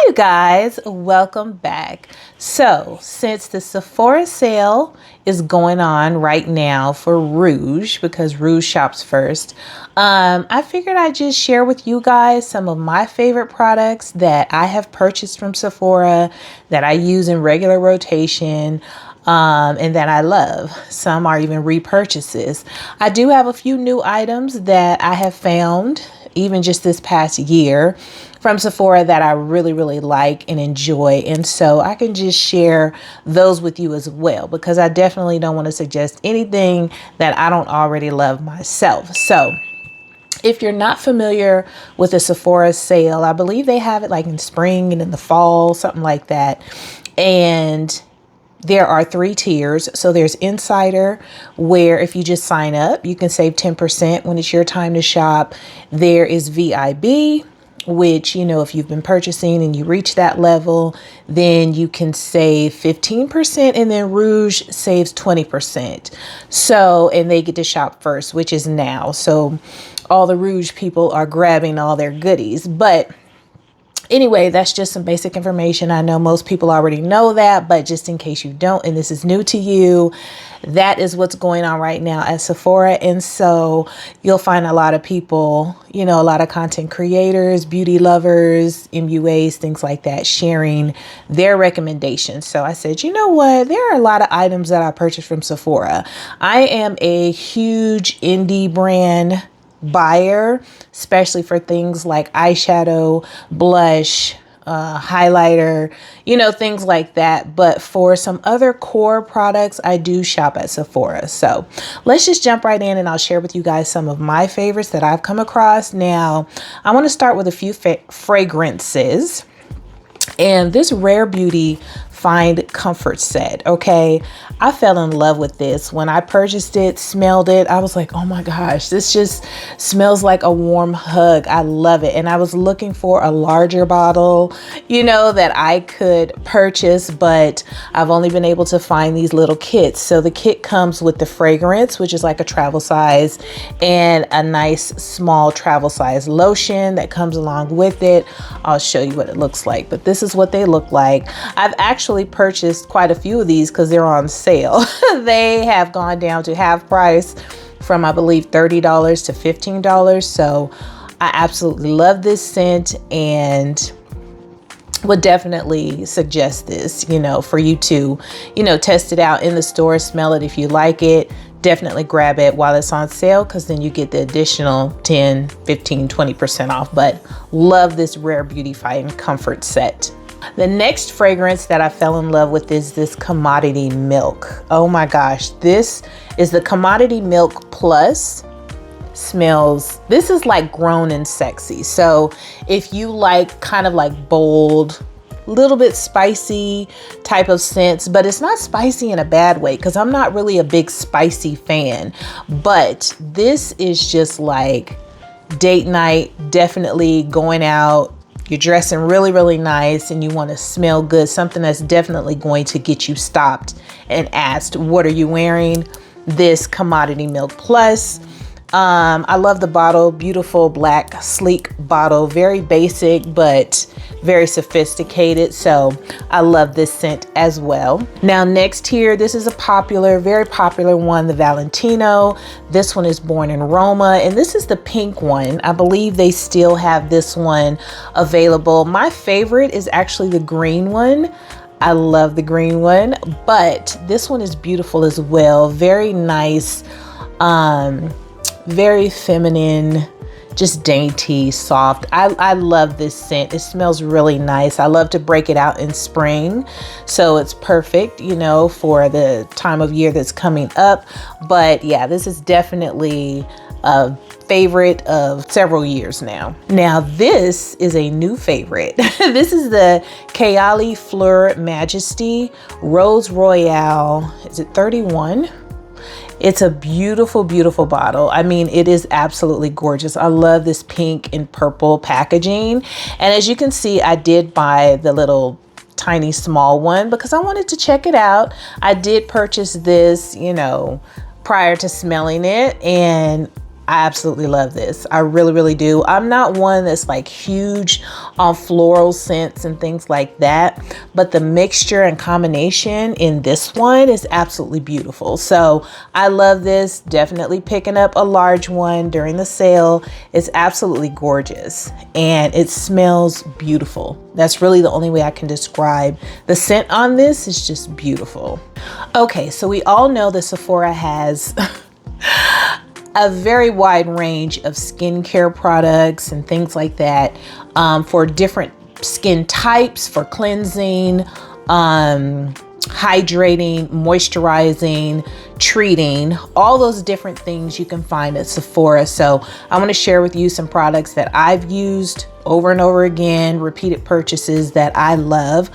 you guys, welcome back. So since the Sephora sale is going on right now for Rouge, because Rouge shops first, I figured I'd just share with you guys some of my favorite products that I have purchased from Sephora that I use in regular rotation, and that I love. Some are even repurchases. I do have a few new items that I have found even just this past year from Sephora that I really like and enjoy. And so I can just share those with you as well, because I definitely don't want to suggest anything that I don't already love myself. So if you're not familiar with the Sephora sale, I believe they have it like in spring and in the fall, something like that. And there are 3 tiers. So there's Insider, where if you just sign up, you can save 10% when it's your time to shop. There is VIB, which, you know, if you've been purchasing and you reach that level, then you can save 15%, and then Rouge saves 20%. So, and they get to shop first, which is now. So all the Rouge people are grabbing all their goodies. But anyway, that's just some basic information. I know most people already know that, but just in case you don't, and this is new to you, that is what's going on right now at Sephora. And so you'll find a lot of people, you know, a lot of content creators, beauty lovers, MUAs, things like that, sharing their recommendations. So I said, you know what? There are a lot of items that I purchased from Sephora. I am a huge indie brand buyer, especially for things like eyeshadow, blush, highlighter, you know, things like that. But for some other core products, I do shop at Sephora. So let's just jump right in and I'll share with you guys some of my favorites that I've come across. Now, I want to start with a few fragrances. And this Rare Beauty Find Comfort Set, okay? I fell in love with this. When I purchased it, smelled it, I was like, oh my gosh, this just smells like a warm hug. I love it. And I was looking for a larger bottle, you know, that I could purchase, but I've only been able to find these little kits. So the kit comes with the fragrance, which is like a travel size, and a nice small travel size lotion that comes along with it. I'll show you what it looks like, but this is what they look like. I've actually purchased quite a few of these because they're on sale. They have gone down to half price from, I believe, $30 to $15. So I absolutely love this scent and would definitely suggest this, you know, for you to, you know, test it out in the store, smell it. If you like it, definitely grab it while it's on sale, because then you get the additional 10, 15, 20% off. But love this Rare Beauty Find Comfort Set. The next fragrance that I fell in love with is this Commodity Milk. Oh my gosh, this is the Commodity Milk Plus. Smells, this is like grown and sexy. So if you like kind of like bold, little bit spicy type of scents, but it's not spicy in a bad way, because I'm not really a big spicy fan. But this is just like date night, definitely going out. You're dressing really nice and you want to smell good. Something that's definitely going to get you stopped and asked, what are you wearing? This Commodity Milk Plus. I love the bottle, beautiful black sleek bottle, very basic but very sophisticated. So I love this scent as well. Now next here, this is a popular, very popular one, the Valentino. This one is Born in Roma, and this is the pink one. I believe they still have this one available. My favorite is actually the green one. I love the green one, but this one is beautiful as well. Very nice, very feminine, just dainty, soft. I love this scent. It smells really nice. I love to break it out in spring, so it's perfect, you know, for the time of year that's coming up. But yeah, this is definitely a favorite of several years now. Now this is a new favorite. This is the Kayali Fleur Majesty Rose Royale. Is it 31? It's a beautiful bottle. I mean, it is absolutely gorgeous. I love this pink and purple packaging. And as you can see, I did buy the little tiny small one because I wanted to check it out. I did purchase this, you know, prior to smelling it, and I absolutely love this. I really, really do. I'm not one that's like huge on floral scents and things like that, but the mixture and combination in this one is absolutely beautiful. So I love this. Definitely picking up a large one during the sale. It's absolutely gorgeous and it smells beautiful. That's really the only way I can describe the scent on this. Is just beautiful. Okay, so we all know that Sephora has a very wide range of skincare products and things like that, for different skin types, for cleansing, hydrating, moisturizing, treating, all those different things you can find at Sephora. So I want to share with you some products that I've used over and over again, repeated purchases that I love.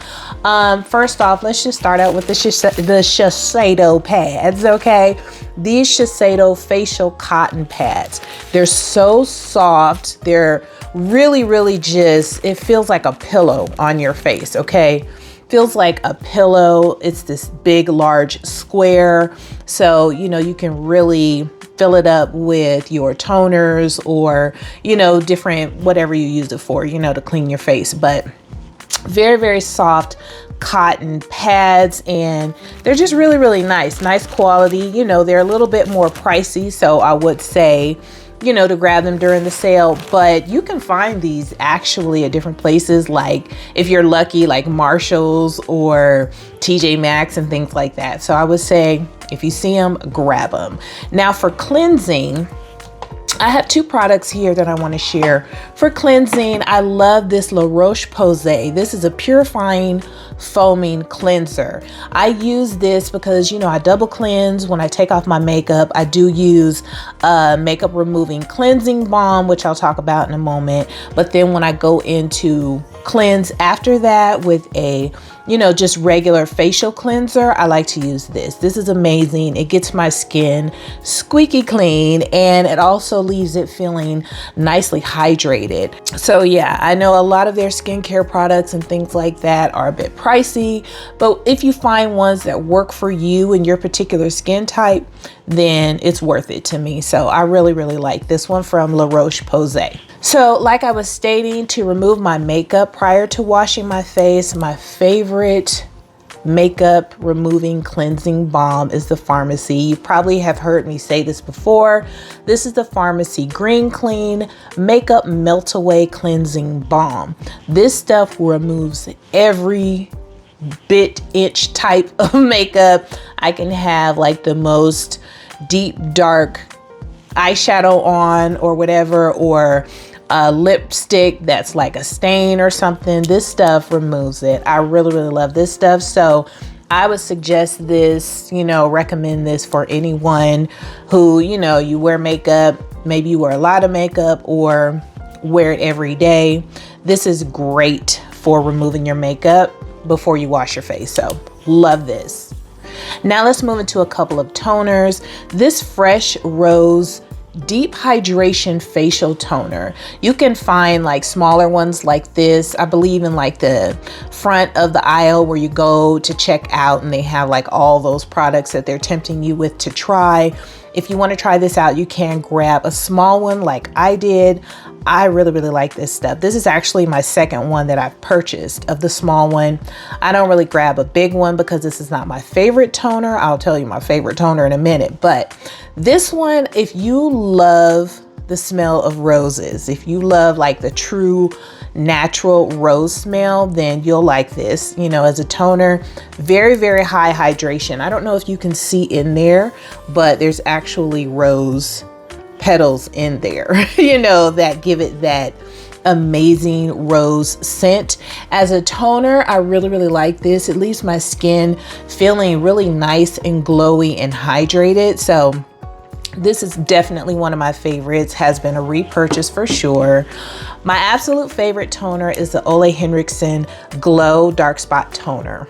First off, let's just start out with the Shiseido pads, okay? These Shiseido facial cotton pads. They're so soft. They're really, really just, it feels like a pillow on your face, okay? Feels like a pillow. It's this big, large square. So, you know, you can really fill it up with your toners or, you know, different, whatever you use it for, you know, to clean your face. But very, very soft cotton pads, and they're just really, really nice quality. You know, they're a little bit more pricey, so I would say, you know, to grab them during the sale, but you can find these actually at different places, like if you're lucky, like Marshall's or TJ Maxx and things like that. So I would say if you see them, grab them. Now for cleansing, I have two products here that I want to share. For cleansing, I love this La Roche-Posay. This is a purifying foaming cleanser. I use this because, you know, I double cleanse when I take off my makeup. I do use makeup removing cleansing balm, which I'll talk about in a moment. But then when I go into cleanse after that with a, you know, just regular facial cleanser, I like to use this. This is amazing. It gets my skin squeaky clean and it also leaves it feeling nicely hydrated. So yeah, I know a lot of their skincare products and things like that are a bit pricey, but if you find ones that work for you and your particular skin type, then it's worth it to me. So I really, really like this one from La Roche-Posay. So like I was stating, to remove my makeup prior to washing my face, my favorite makeup removing cleansing balm is the Pharmacy. You probably have heard me say this before. This is the Pharmacy Green Clean Makeup Melt Away Cleansing Balm. This stuff removes every inch type of makeup. I can have like the most deep dark eyeshadow on or whatever, or a lipstick that's like a stain or something. This stuff removes it. I really, really love this stuff. So I would suggest this, you know, recommend this for anyone who, you know, you wear makeup, maybe you wear a lot of makeup or wear it every day. This is great for removing your makeup before you wash your face. So love this. Now let's move into a couple of toners. This Fresh Rose Deep Hydration Facial Toner. You can find like smaller ones like this, I believe in like the front of the aisle where you go to check out, and they have like all those products that they're tempting you with to try. If you want to try this out, you can grab a small one like I did. I really, really like this stuff. This is actually my second one that I've purchased of the small one. I don't really grab a big one because this is not my favorite toner. I'll tell you my favorite toner in a minute. But this one, if you love the smell of roses, if you love like the true natural rose smell, then you'll like this. You know, as a toner, very, very high hydration. I don't know if you can see in there, but there's actually rose petals in there, you know, that give it that amazing rose scent. As a toner, I really, really like this. It leaves my skin feeling really nice and glowy and hydrated. So this is definitely one of my favorites, has been a repurchase for sure. My absolute favorite toner is the Ole Henriksen Glow Dark Spot Toner.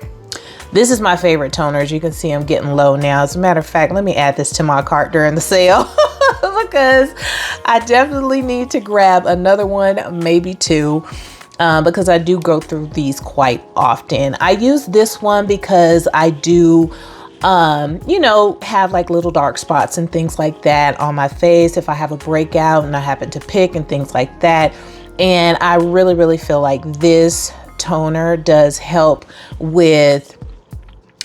This is my favorite toner. As you can see, I'm getting low now. As a matter of fact, let me add this to my cart during the sale because I definitely need to grab another one, maybe two, because I do go through these quite often. I use this one because I do you know, have like little dark spots and things like that on my face if I have a breakout and I happen to pick and things like that. And I really, really feel like this toner does help with,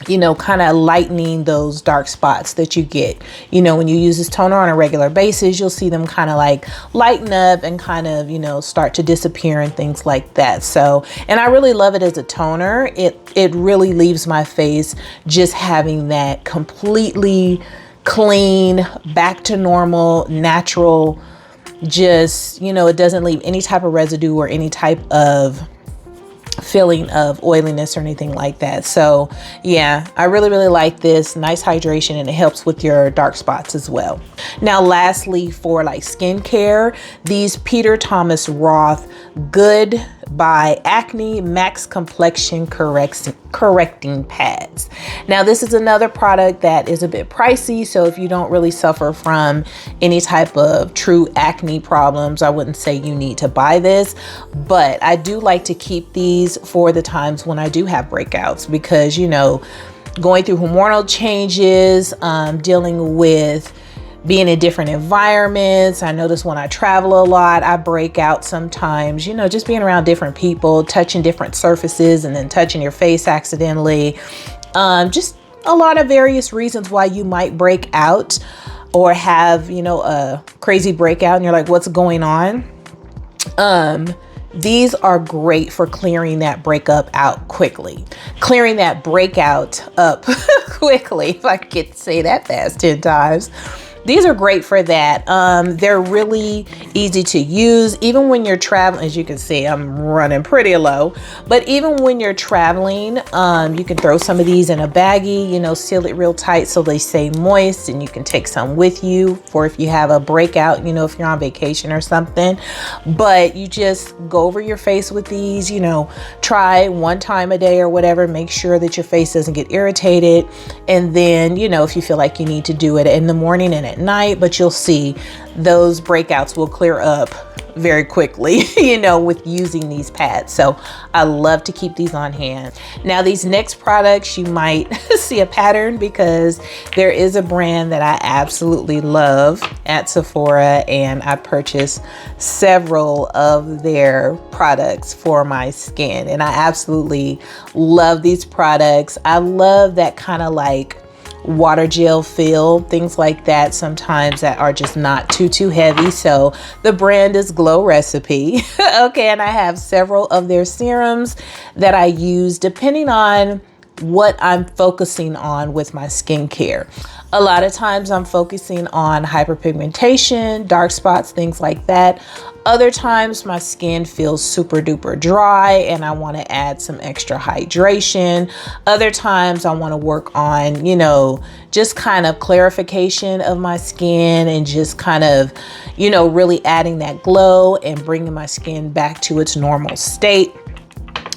you know, kind of lightening those dark spots that you get. You know, when you use this toner on a regular basis, you'll see them kind of like lighten up and kind of, you know, start to disappear and things like that. So, and I really love it as a toner. It really leaves my face just having that completely clean, back to normal, natural, just, you know, it doesn't leave any type of residue or any type of feeling of oiliness or anything like that. So yeah, I really, really like this. Nice hydration, and it helps with your dark spots as well. Now, lastly, for like skincare, these Peter Thomas Roth Good by Acne Max Complexion Correcting Pads. Now, this is another product that is a bit pricey, so if you don't really suffer from any type of true acne problems, I wouldn't say you need to buy this, but I do like to keep these for the times when I do have breakouts, because, you know, going through hormonal changes, dealing with being in different environments. I notice when I travel a lot, I break out sometimes, you know, just being around different people, touching different surfaces, and then touching your face accidentally. Just a lot of various reasons why you might break out or have, you know, a crazy breakout and you're like, what's going on? These are great for clearing that breakup out quickly. Clearing that breakout up quickly, if I could say that fast 10 times. These are great for that. They're really easy to use. Even when you're traveling, as you can see, I'm running pretty low, but even when you're traveling, you can throw some of these in a baggie, you know, seal it real tight so they stay moist, and you can take some with you for if you have a breakout, you know, if you're on vacation or something. But you just go over your face with these, you know, try one time a day or whatever, make sure that your face doesn't get irritated. And then, you know, if you feel like you need to do it in the morning and at night, but you'll see those breakouts will clear up very quickly, you know, with using these pads. So I love to keep these on hand. Now, these next products, you might see a pattern, because there is a brand that I absolutely love at Sephora, and I purchased several of their products for my skin, and I absolutely love these products. I love that kind of like water gel feel, things like that, sometimes that are just not too heavy. So the brand is Glow Recipe. Okay, and I have several of their serums that I use depending on what I'm focusing on with my skincare. A lot of times I'm focusing on hyperpigmentation, dark spots, things like that. Other times my skin feels super duper dry and I want to add some extra hydration. Other times I want to work on, you know, just kind of clarification of my skin and just kind of, you know, really adding that glow and bringing my skin back to its normal state.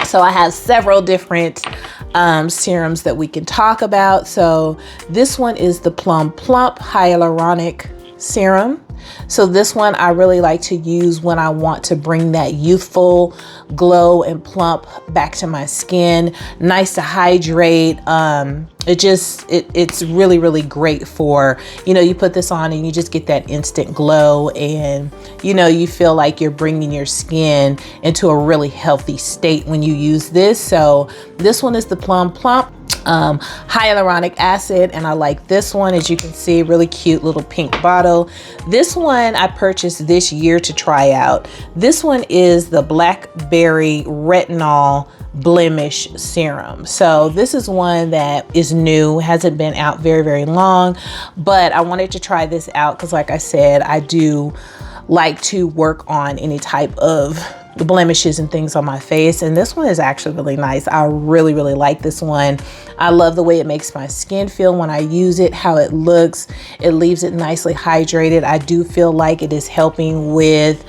So I have several different serums that we can talk about. So this one is the Plum Plump Hyaluronic Serum. So this one I really like to use when I want to bring that youthful glow and plump back to my skin. Nice to hydrate. It's really, really great for, you know, you put this on and you just get that instant glow, and, you know, you feel like you're bringing your skin into a really healthy state when you use this. So this one is the Plum Plump hyaluronic acid, and I like this one. As you can see, really cute little pink bottle. This one I purchased this year to try out. This one is the Blackberry Retinol Blemish Serum. So this is one that is new, hasn't been out very, very long, but I wanted to try this out because, like I said, I do like to work on any type of the blemishes and things on my face, and this one is actually really nice. I really, really like this one. I love the way it makes my skin feel when I use it, how it looks. It leaves it nicely hydrated. I do feel like it is helping with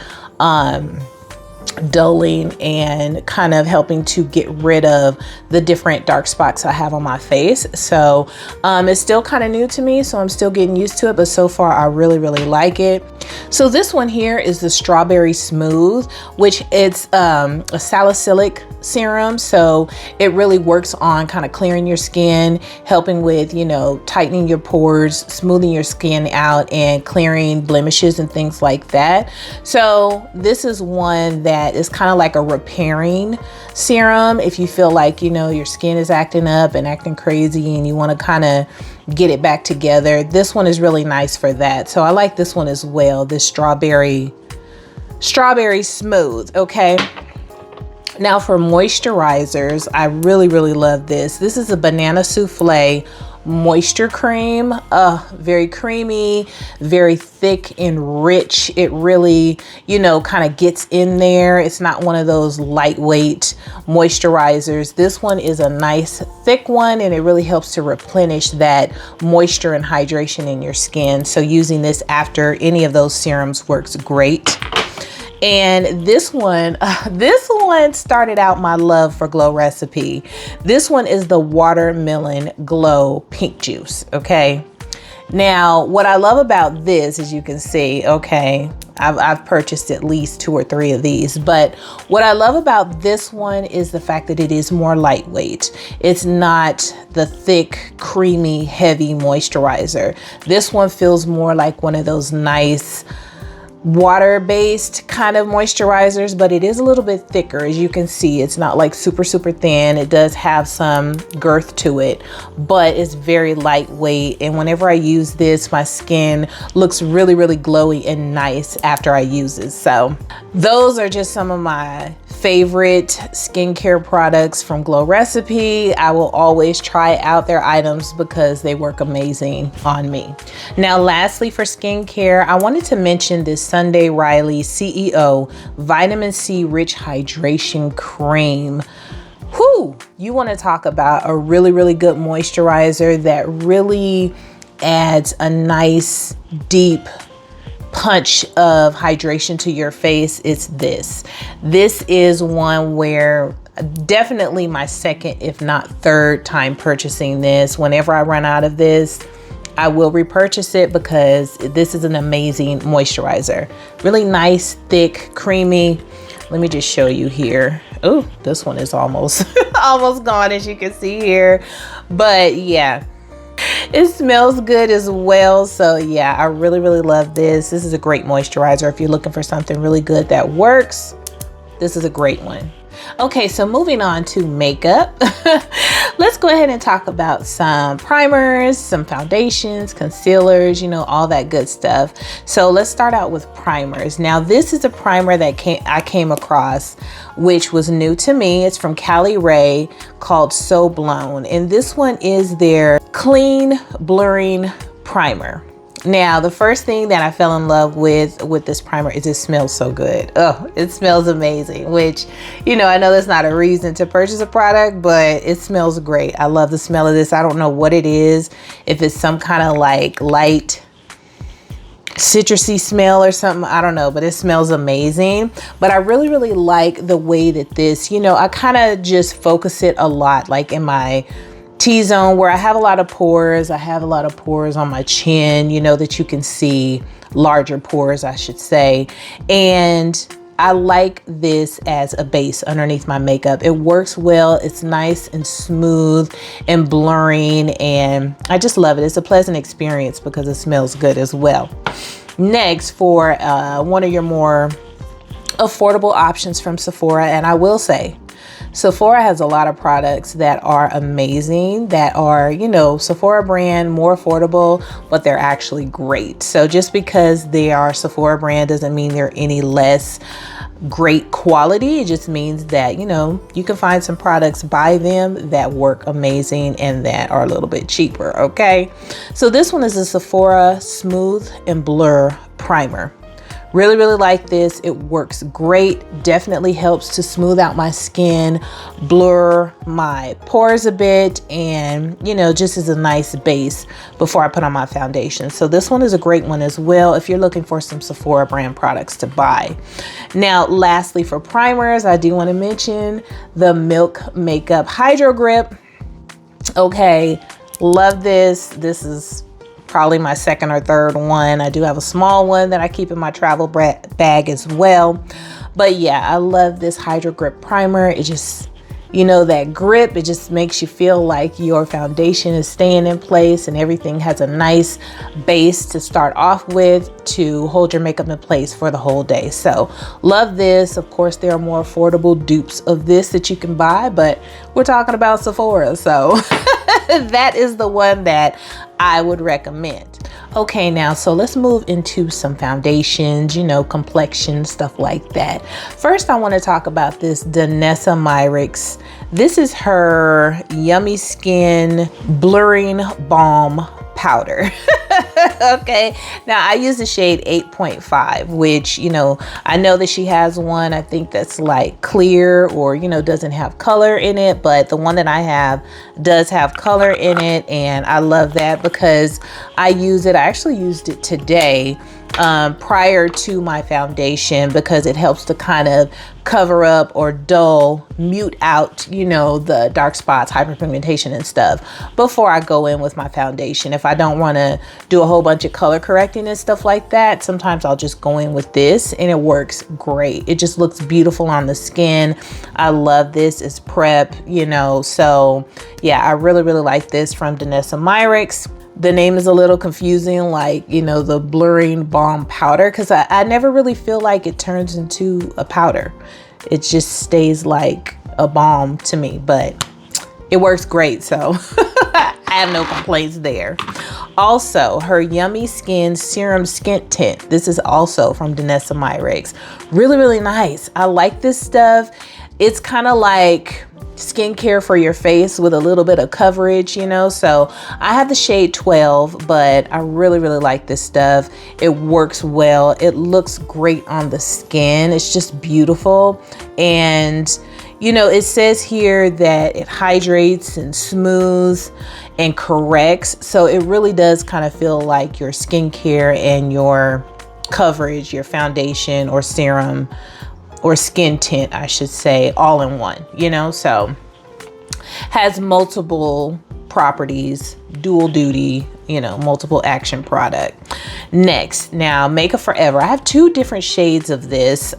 dulling and kind of helping to get rid of the different dark spots I have on my face. So it's still kind of new to me, so I'm still getting used to it, but so far I really like it. So this one here is the Strawberry Smooth, which it's a salicylic serum, so it really works on kind of clearing your skin, helping with, you know, tightening your pores, smoothing your skin out, and clearing blemishes and things like that. So this is one that is kind of like a repairing serum if you feel like, you know, your skin is acting up and acting crazy and you want to kind of get it back together. This one is really nice for that. So I like this one as well, this Strawberry Smooth. Okay. Now for moisturizers, I really love this. This is a Banana Souffle moisture cream. Very creamy, very thick and rich. It really, you know, kind of gets in there. It's not one of those lightweight moisturizers. This one is a nice thick one, and it really helps to replenish that moisture and hydration in your skin. So using this after any of those serums works great. And this one started out my love for Glow Recipe. This one is the Watermelon Glow Pink Juice, okay? Now, what I love about this, as you can see, okay, I've purchased at least 2 or 3 of these, but what I love about this one is the fact that it is more lightweight. It's not the thick, creamy, heavy moisturizer. This one feels more like one of those nice, water-based kind of moisturizers, but it is a little bit thicker. As you can see, it's not like super thin. It does have some girth to it, but it's very lightweight, and whenever I use this, my skin looks really glowy and nice after I use it. So those are just some of my favorite skincare products from Glow Recipe. I will always try out their items because they work amazing on me. Now lastly, for skincare, I wanted to mention this Sunday Riley CEO Vitamin C Rich Hydration Cream. Whew, you want to talk about a really good moisturizer that really adds a nice deep punch of hydration to your face. It's this. This is one where definitely my second, if not third time purchasing this. Whenever I run out of this, I will repurchase it because this is an amazing moisturizer. Really nice, thick, creamy. Let me just show you here. Oh, this one is almost almost gone, as you can see here. But yeah, it smells good as well. So yeah, I really love this. This is a great moisturizer. If you're looking for something really good that works, this is a great one. Okay, so moving on to makeup. Let's go ahead and talk about some primers, some foundations, concealers, you know, all that good stuff. So let's start out with primers. Now this is a primer that I came across, which was new to me. It's from Cali Ray, called So Blown. And this one is their clean blurring primer. Now, the first thing that I fell in love with this primer is it smells so good. Oh, it smells amazing, which, you know, I know that's not a reason to purchase a product, but it smells great. I love the smell of this. I don't know what it is, if it's some kind of like light citrusy smell or something, I don't know, but it smells amazing. But I really like the way that this, you know, I kind of just focus it a lot, like in my T-zone where I have a lot of pores. I have a lot of pores on my chin, you know, that you can see, larger pores, I should say. And I like this as a base underneath my makeup. It works well. It's nice and smooth and blurring, and I just love it. It's a pleasant experience because it smells good as well. Next, for one of your more affordable options from Sephora, and I will say, Sephora has a lot of products that are amazing, that are, you know, Sephora brand, more affordable, but they're actually great. So just because they are Sephora brand doesn't mean they're any less great quality. It just means that, you know, you can find some products by them that work amazing and that are a little bit cheaper, okay? So this one is a Sephora Smooth and Blur Primer. Really, really like this. It works great. Definitely helps to smooth out my skin, blur my pores a bit, and you know, just as a nice base before I put on my foundation. So this one is a great one as well if you're looking for some Sephora brand products to buy. Now, lastly, for primers, I do want to mention the Milk Makeup Hydro Grip. Okay, love this. This is probably my second or third one. I do have a small one that I keep in my travel bag as well. But yeah, I love this Hydro Grip primer. It just, you know, that grip, it just makes you feel like your foundation is staying in place and everything has a nice base to start off with to hold your makeup in place for the whole day. So love this. Of course, there are more affordable dupes of this that you can buy, but we're talking about Sephora, so that is the one that I would recommend. Okay, now, so let's move into some foundations, you know, complexion, stuff like that. First, I want to talk about this Danessa Myricks. This is her Yummy Skin Blurring Balm Powder. Okay, now I use the shade 8.5, which, you know, I know that she has one, I think that's like clear or, you know, doesn't have color in it, but the one that I have does have color in it, and I love that because I use it. I actually used it today prior to my foundation because it helps to kind of cover up or mute out, you know, the dark spots, hyperpigmentation and stuff before I go in with my foundation. If I don't want to do a whole bunch of color correcting and stuff like that, sometimes I'll just go in with this and it works great. It just looks beautiful on the skin. I love this. It's prep, you know, so yeah, I really, really like this from Danessa Myricks. The name is a little confusing, like, you know, the blurring balm powder, because I never really feel like it turns into a powder. It just stays like a balm to me, but it works great. So I have no complaints there. Also, her Yummy Skin Serum Skin Tint. This is also from Danessa Myricks. Really, really nice. I like this stuff. It's kind of like skincare for your face with a little bit of coverage, you know. So I have the shade 12, but I really, really like this stuff. It works well. It looks great on the skin. It's just beautiful. And you know, it says here that it hydrates and smooths and corrects. So it really does kind of feel like your skincare and your coverage, your foundation or serum or skin tint, I should say, all in one, you know. So has multiple properties, dual duty, you know, multiple action product. Next, now Makeup Forever. I have two different shades of this.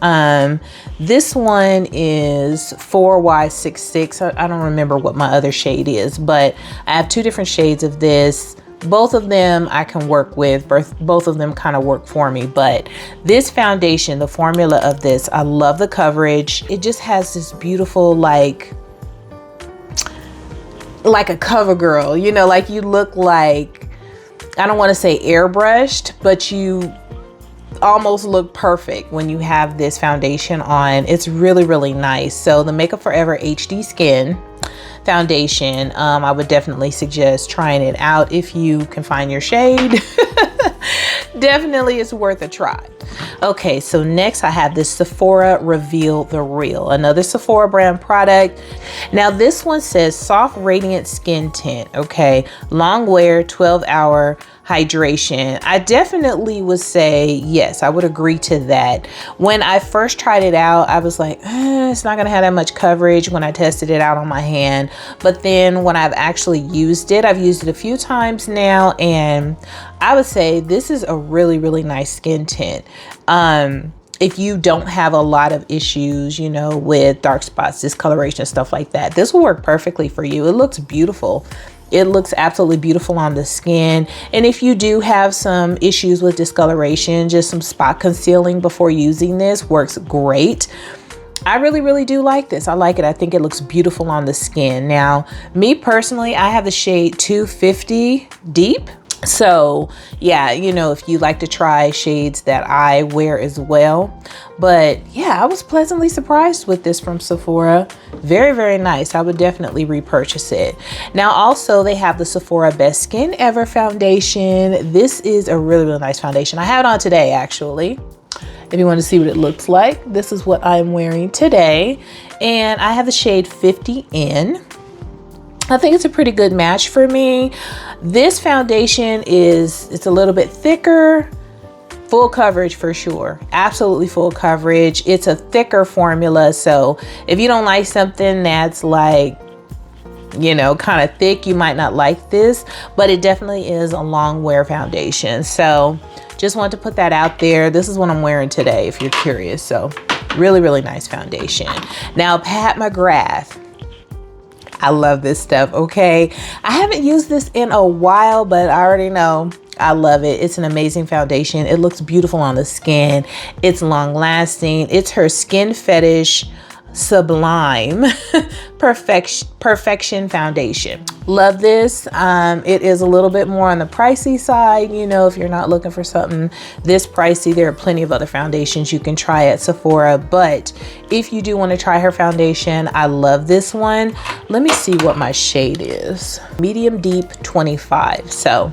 This one is 4Y66. I don't remember what my other shade is, but I have two different shades of this. Both of them I can work with. Both of them kind of work for me. But this foundation, the formula of this, I love the coverage. It just has this beautiful, like a cover girl, you know, like you look like, I don't want to say airbrushed, but you almost look perfect when you have this foundation on. It's really, really nice. So the Makeup Forever HD Skin foundation, I would definitely suggest trying it out if you can find your shade. Definitely it's worth a try. Okay, so next I have this Sephora Reveal the Real, another Sephora brand product. Now this one says soft radiant skin tint. Okay, long wear, 12-hour hydration. I definitely would say yes, I would agree to that. When I first tried it out, I was like, it's not gonna have that much coverage when I tested it out on my hand. But then when I've actually used it, I've used it a few times now, and I would say this is a really, really nice skin tint. If you don't have a lot of issues, you know, with dark spots, discoloration, stuff like that, this will work perfectly for you. It looks beautiful. It looks absolutely beautiful on the skin. And if you do have some issues with discoloration, just some spot concealing before using this works great. I really, really do like this. I like it. I think it looks beautiful on the skin. Now, me personally, I have the shade 250 Deep. So yeah, you know, if you like to try shades that I wear as well. But yeah, I was pleasantly surprised with this from Sephora. Very, very nice. I would definitely repurchase it. Now also they have the Sephora Best Skin Ever foundation. This is a really, really nice foundation. I have it on today actually. If you want to see what it looks like, this is what I'm wearing today. And I have the shade 50N. I think it's a pretty good match for me. This foundation it's a little bit thicker. Full coverage for sure. Absolutely full coverage. It's a thicker formula. So if you don't like something that's like, you know, kind of thick, you might not like this, but it definitely is a long wear foundation. So just wanted to put that out there. This is what I'm wearing today, if you're curious. So really, really nice foundation. Now, Pat McGrath. I love this stuff, okay? I haven't used this in a while, but I already know I love it. It's an amazing foundation. It looks beautiful on the skin. It's long lasting. It's her Skin Fetish Sublime Perfection Foundation. Love this. It is a little bit more on the pricey side. You know, if you're not looking for something this pricey, there are plenty of other foundations you can try at Sephora. But if you do want to try her foundation, I love this one. Let me see what my shade is. Medium Deep 25. So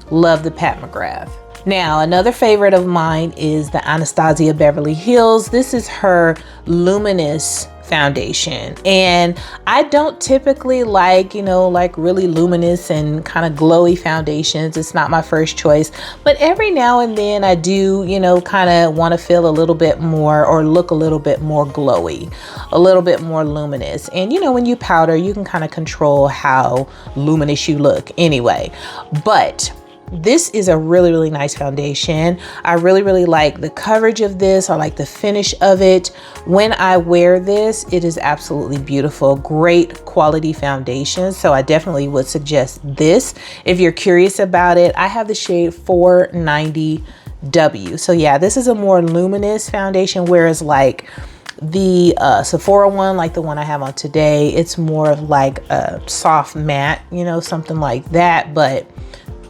love the Pat McGrath. Now, another favorite of mine is the Anastasia Beverly Hills. This is her Luminous foundation. And I don't typically like, you know, like really luminous and kind of glowy foundations. It's not my first choice, but every now and then I do, you know, kind of want to feel a little bit more or look a little bit more glowy, a little bit more luminous. And you know, when you powder, you can kind of control how luminous you look anyway. But this is a really, really nice foundation. I really, really like the coverage of this. I like the finish of it. When I wear this, it is absolutely beautiful. Great quality foundation. So I definitely would suggest this. If you're curious about it, I have the shade 490W. So yeah, this is a more luminous foundation, whereas like the Sephora one, like the one I have on today, it's more of like a soft matte, you know, something like that. But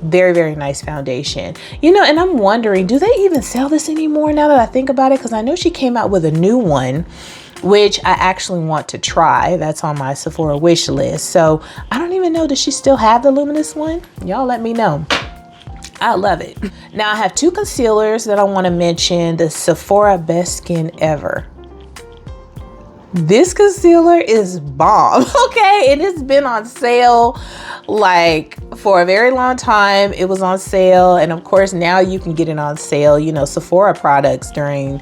very, very nice foundation. You know, and I'm wondering, do they even sell this anymore now that I think about it? Because I know she came out with a new one, which I actually want to try. That's on my Sephora wish list. So I don't even know, does she still have the luminous one? Y'all let me know. I love it. Now I have two concealers that I want to mention. The Sephora Best Skin Ever. This concealer is bomb, okay? And it's been on sale like for a very long time. It was on sale, and of course now you can get it on sale. You know, Sephora products during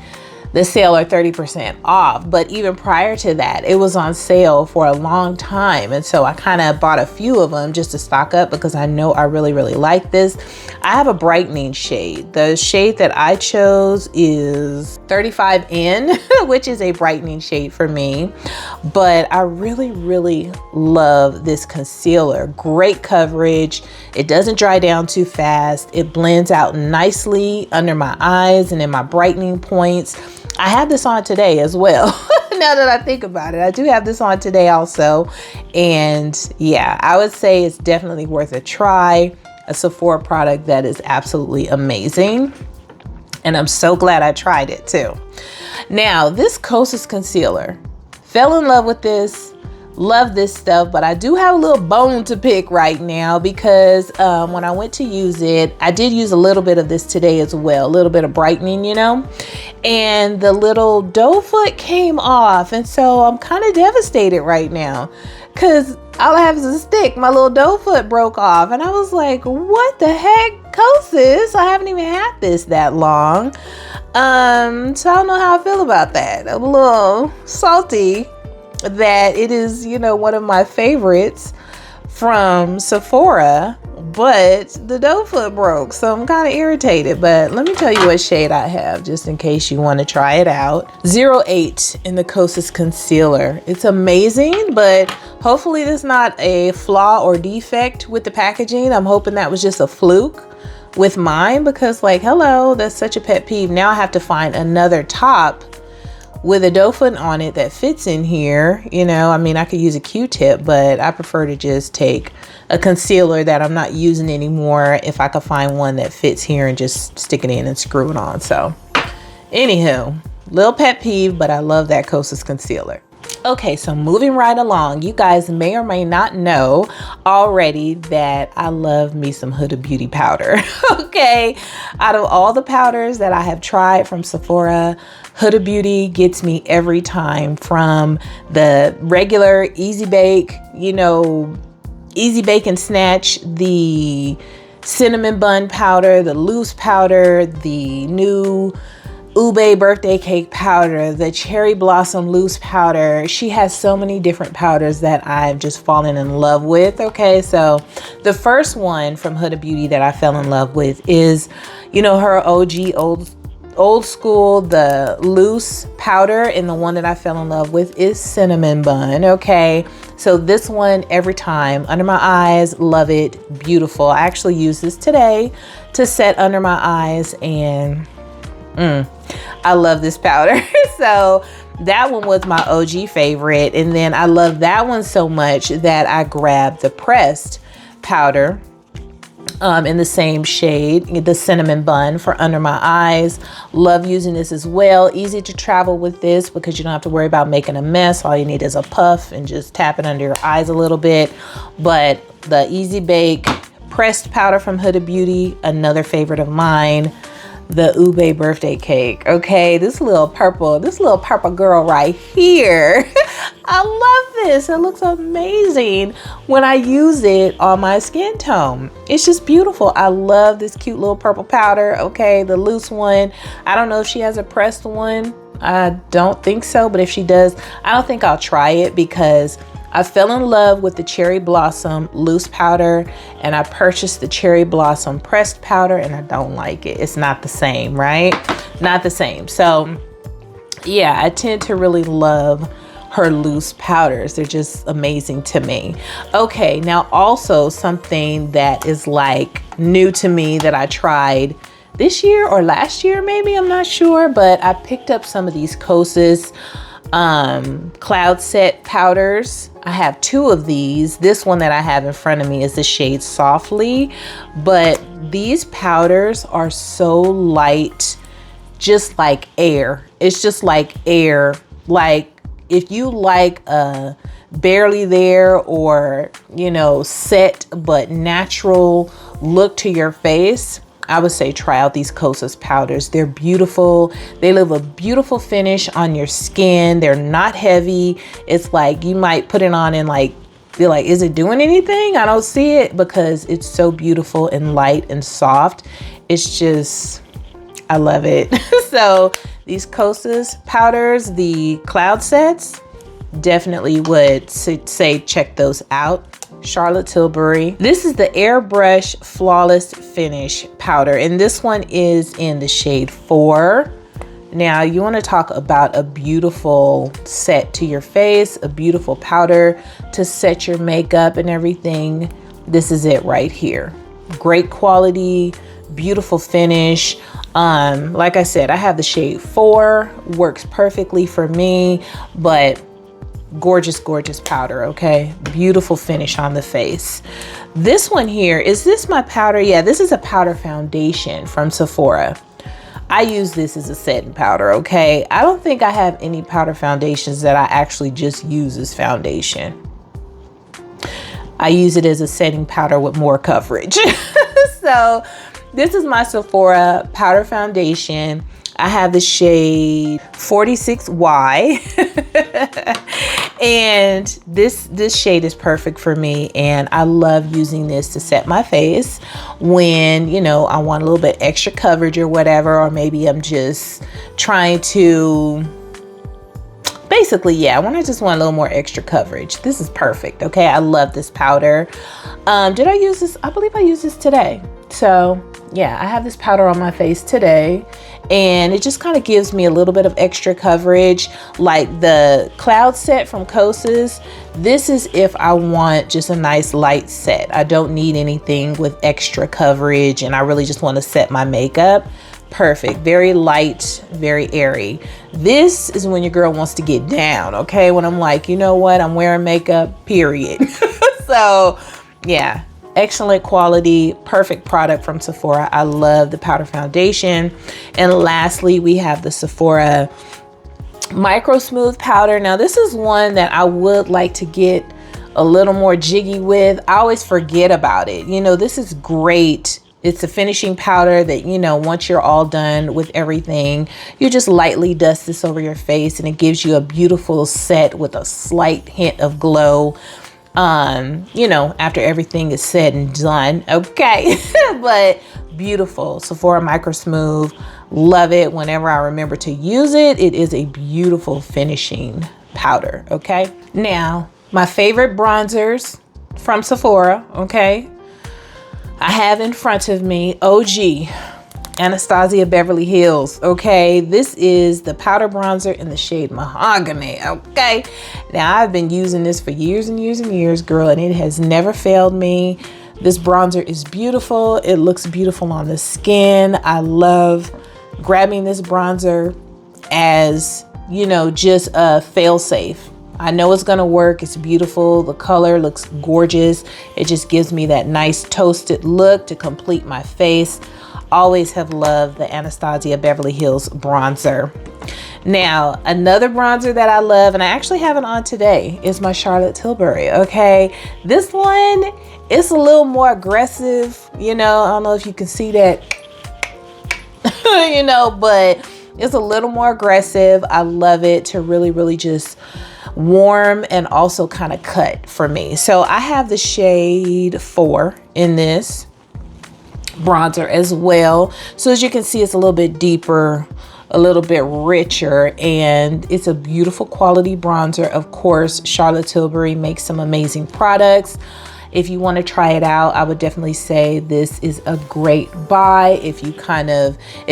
the sale are 30% off, but even prior to that, it was on sale for a long time. And so I kind of bought a few of them just to stock up because I know I really, really like this. I have a brightening shade. The shade that I chose is 35N, which is a brightening shade for me. But I really, really love this concealer. Great coverage. It doesn't dry down too fast. It blends out nicely under my eyes and in my brightening points. I have this on today as well. Now that I think about it, I do have this on today also. And yeah, I would say it's definitely worth a try. A Sephora product that is absolutely amazing. And I'm so glad I tried it too. Now, this Kosas concealer, fell in love with this. Love this stuff, but I do have a little bone to pick right now because when I went to use it, I did use a little bit of this today as well, a little bit of brightening, you know, and the little doe foot came off. And so I'm kind of devastated right now because all I have is a stick. My little doe foot broke off and I was like, what the heck, Kosas? I haven't even had this that long. So I don't know how I feel about that. I'm a little salty that it is, you know, one of my favorites from Sephora, but the doe foot broke, so I'm kind of irritated. But let me tell you what shade I have just in case you want to try it out. 08 in the Kosas concealer. It's amazing, but hopefully there's not a flaw or defect with the packaging. I'm hoping that was just a fluke with mine because, like, hello, that's such a pet peeve. Now I have to find another top with a doe foot on it that fits in here. You know, I mean, I could use a Q-tip, but I prefer to just take a concealer that I'm not using anymore if I could find one that fits here and just stick it in and screw it on. So anywho, little pet peeve, but I love that Kosas concealer. Okay, so moving right along, you guys may or may not know already that I love me some Huda Beauty powder. Okay, out of all the powders that I have tried from Sephora, Huda Beauty gets me every time, from the regular Easy Bake, Easy Bake and Snatch, the cinnamon bun powder, the loose powder, the new Ube birthday cake powder, the cherry blossom loose powder. She has so many different powders that I've just fallen in love with. Okay, so the first one from Huda Beauty that I fell in love with is, her OG old school, the loose powder, and the one that I fell in love with is cinnamon bun. Okay, so this one every time under my eyes, love it, beautiful. I actually use this today to set under my eyes, and I love this powder. So that one was my OG favorite. And then I love that one so much that I grabbed the pressed powder in the same shade, the cinnamon bun, for under my eyes. Love using this as well. Easy to travel with this because you don't have to worry about making a mess. All you need is a puff and just tap it under your eyes a little bit. But the Easy Bake pressed powder from Huda Beauty, another favorite of mine. The Ube birthday cake. Okay, this little purple girl right here. I love this. It looks amazing when I use it on my skin tone. It's just beautiful. I love this cute little purple powder. Okay, the loose one. I don't know if she has a pressed one. I don't think so, but if she does, I don't think I'll try it because I fell in love with the cherry blossom loose powder, and I purchased the cherry blossom pressed powder, and I don't like it. It's not the same, right? Not the same. So yeah, I tend to really love her loose powders. They're just amazing to me. Okay, now also something that is like new to me that I tried this year or last year, maybe, I'm not sure, but I picked up some of these Kosas cloud set powders. I have two of these. This one that I have in front of me is the shade Softly, but these powders are so light, just like air. It's just like air. Like if you like a barely there or set but natural look to your face, I would say try out these Kosas powders. They're beautiful. They leave a beautiful finish on your skin. They're not heavy. It's like you might put it on and feel like, is it doing anything? I don't see it, because it's so beautiful and light and soft. It's just, I love it. So these Kosas powders, the cloud sets, definitely would say check those out. Charlotte Tilbury. This is the Airbrush Flawless Finish powder, and this one is in the shade 4. Now you want to talk about a beautiful set to your face, a beautiful powder to set your makeup and everything. This is it right here. Great quality, beautiful finish. Like I said, I have the shade 4, works perfectly for me, but gorgeous powder. Okay, beautiful finish on the face. This one here, is this my powder? Yeah, this is a powder foundation from Sephora. I use this as a setting powder. Okay, I don't think I have any powder foundations that I actually just use as foundation. I use it as a setting powder with more coverage. So this is my Sephora powder foundation. I have the shade 46Y. And this shade is perfect for me, and I love using this to set my face when I want a little bit extra coverage or whatever, or maybe I'm just trying to basically, I just want a little more extra coverage. This is perfect. Okay, I love this powder. Did I use this? I believe I used this today. So yeah, I have this powder on my face today, and it just kind of gives me a little bit of extra coverage. Like the cloud set from Kosas, this is if I want just a nice light set. I don't need anything with extra coverage, and I really just want to set my makeup. Perfect. Very light, very airy. This is when your girl wants to get down. Okay, when I'm like, you know what, I'm wearing makeup, period. So yeah, excellent quality, perfect product from Sephora. I love the powder foundation. And lastly, we have the Sephora Micro Smooth powder. Now this is one that I would like to get a little more jiggy with. I always forget about it. You know, this is great. It's a finishing powder that, you know, once you're all done with everything, you just lightly dust this over your face and it gives you a beautiful set with a slight hint of glow. You know, after everything is said and done. Okay. But beautiful. Sephora Micro Smooth. Love it. Whenever I remember to use it, it is a beautiful finishing powder. Okay. Now, my favorite bronzers from Sephora. Okay. I have in front of me OG Anastasia Beverly Hills. Okay. This is the powder bronzer in the shade Mahogany. Okay. Now, I've been using this for years and years and years, girl, and it has never failed me. This bronzer is beautiful. It looks beautiful on the skin. I love grabbing this bronzer as, you know, just a fail-safe. I know it's gonna work. It's beautiful. The color looks gorgeous. It just gives me that nice toasted look to complete my face. Always have loved the Anastasia Beverly Hills bronzer. Now, another bronzer that I love, and I actually have it on today, is my Charlotte Tilbury. Okay, this one is a little more aggressive. You know, I don't know if you can see that. You know, but it's a little more aggressive. I love it to really, really just warm and also kind of cut for me. So I have the shade 4 in this bronzer as well. So as you can see, it's a little bit deeper, a little bit richer, and it's a beautiful quality bronzer. Of course, Charlotte Tilbury makes some amazing products. If you want to try it out, I would definitely say this is a great buy. If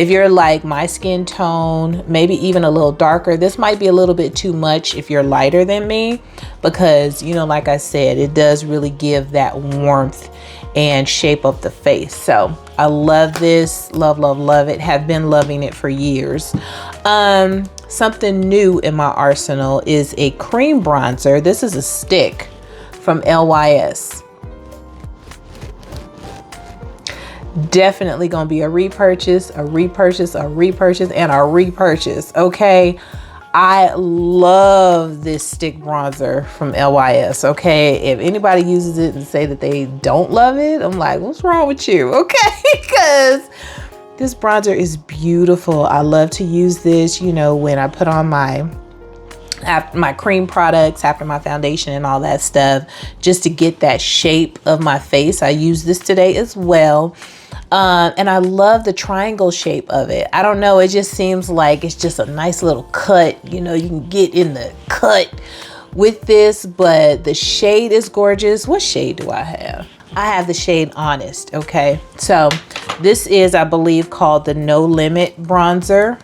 you're like my skin tone, maybe even a little darker. This might be a little bit too much if you're lighter than me, because, you know, like I said, it does really give that warmth and shape up the face. So I love this. Love, love, love it. Have been loving it for years. Something new in my arsenal is a cream bronzer. This is a stick from LYS. Definitely gonna be a repurchase, a repurchase, a repurchase, and a repurchase. Okay, I love this stick bronzer from LYS. Okay, if anybody uses it and say that they don't love it, I'm like, what's wrong with you? Okay, because this bronzer is beautiful. I love to use this, you know, when I put on my cream products after my foundation and all that stuff, just to get that shape of my face. I use this today as well. And I love the triangle shape of it. I don't know, it just seems like it's just a nice little cut. You know, you can get in the cut with this, but the shade is gorgeous. What shade do I have? I have the shade Honest. Okay, so this is, I believe, called the No Limit bronzer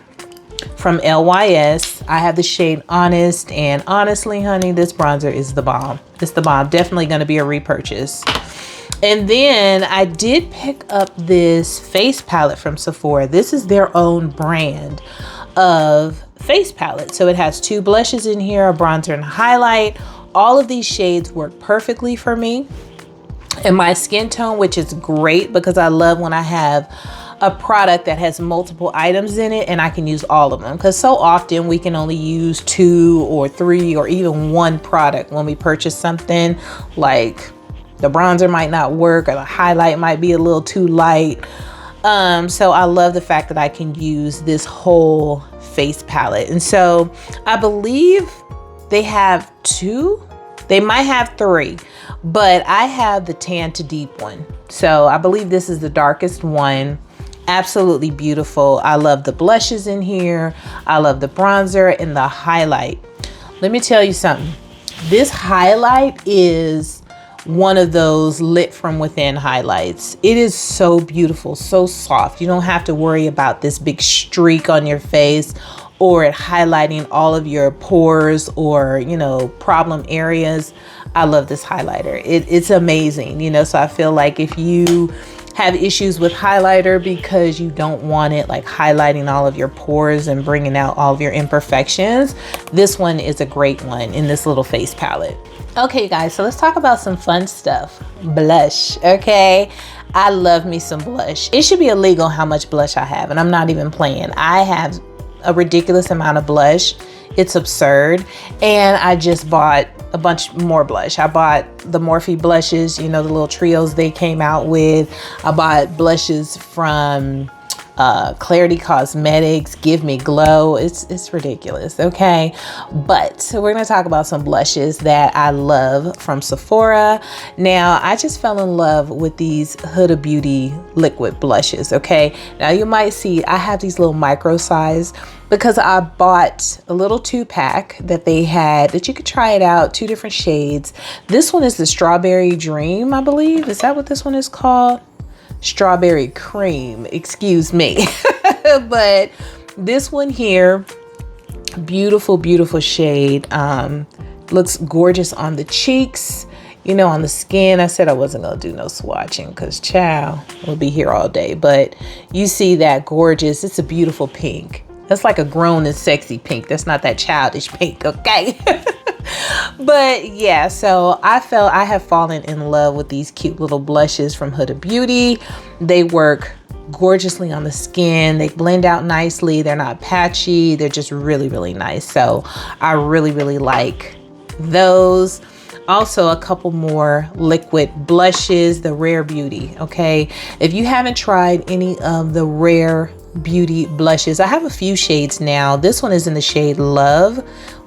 from LYS. I have the shade Honest, and honestly, honey, this bronzer is the bomb. It's the bomb. Definitely going to be a repurchase. And then I did pick up this face palette from Sephora. This is their own brand of face palette. So it has 2 blushes in here, a bronzer and a highlight. All of these shades work perfectly for me and my skin tone, which is great because I love when I have a product that has multiple items in it and I can use all of them, because so often we can only use 2 or 3 or even 1 product when we purchase something. Like the bronzer might not work, or the highlight might be a little too light. So I love the fact that I can use this whole face palette. And so I believe they have 2, they might have 3, but I have the tan to deep one. So I believe this is the darkest one. Absolutely beautiful. I love the blushes in here. I love the bronzer and the highlight. Let me tell you something. This highlight is one of those lit from within highlights. It is so beautiful, so soft. You don't have to worry about this big streak on your face or it highlighting all of your pores or, you know, problem areas. I love this highlighter. It's amazing, you know, so I feel like if you have issues with highlighter because you don't want it like highlighting all of your pores and bringing out all of your imperfections, this one is a great one in this little face palette. Okay, guys, so let's talk about some fun stuff. Blush. Okay, I love me some blush. It should be illegal how much blush I have, and I'm not even playing. I have a ridiculous amount of blush. It's absurd. And I just bought a bunch more blush. I bought the Morphe blushes, you know, the little trios they came out with. I bought blushes from Clarity Cosmetics, Give Me Glow. It's ridiculous, okay? But we're gonna talk about some blushes that I love from Sephora. Now, I just fell in love with these Huda Beauty liquid blushes, okay? Now you might see I have these little micro size because I bought a little 2-pack that they had that you could try it out, 2 different shades. This one is the Strawberry Dream, I believe. Is that what this one is called? Strawberry Cream, excuse me. But this one here, beautiful, beautiful shade. Looks gorgeous on the cheeks, you know, on the skin. I said I wasn't gonna do no swatching because child, we'll be here all day. But you see that gorgeous, it's a beautiful pink. That's like a grown and sexy pink. That's not that childish pink, okay? But yeah, so I have fallen in love with these cute little blushes from Huda Beauty. They work gorgeously on the skin. They blend out nicely. They're not patchy. They're just really, really nice. So I really, really like those. Also, a couple more liquid blushes, the Rare Beauty, okay? If you haven't tried any of the Rare Beauty blushes, I have a few shades now. This one is in the shade Love,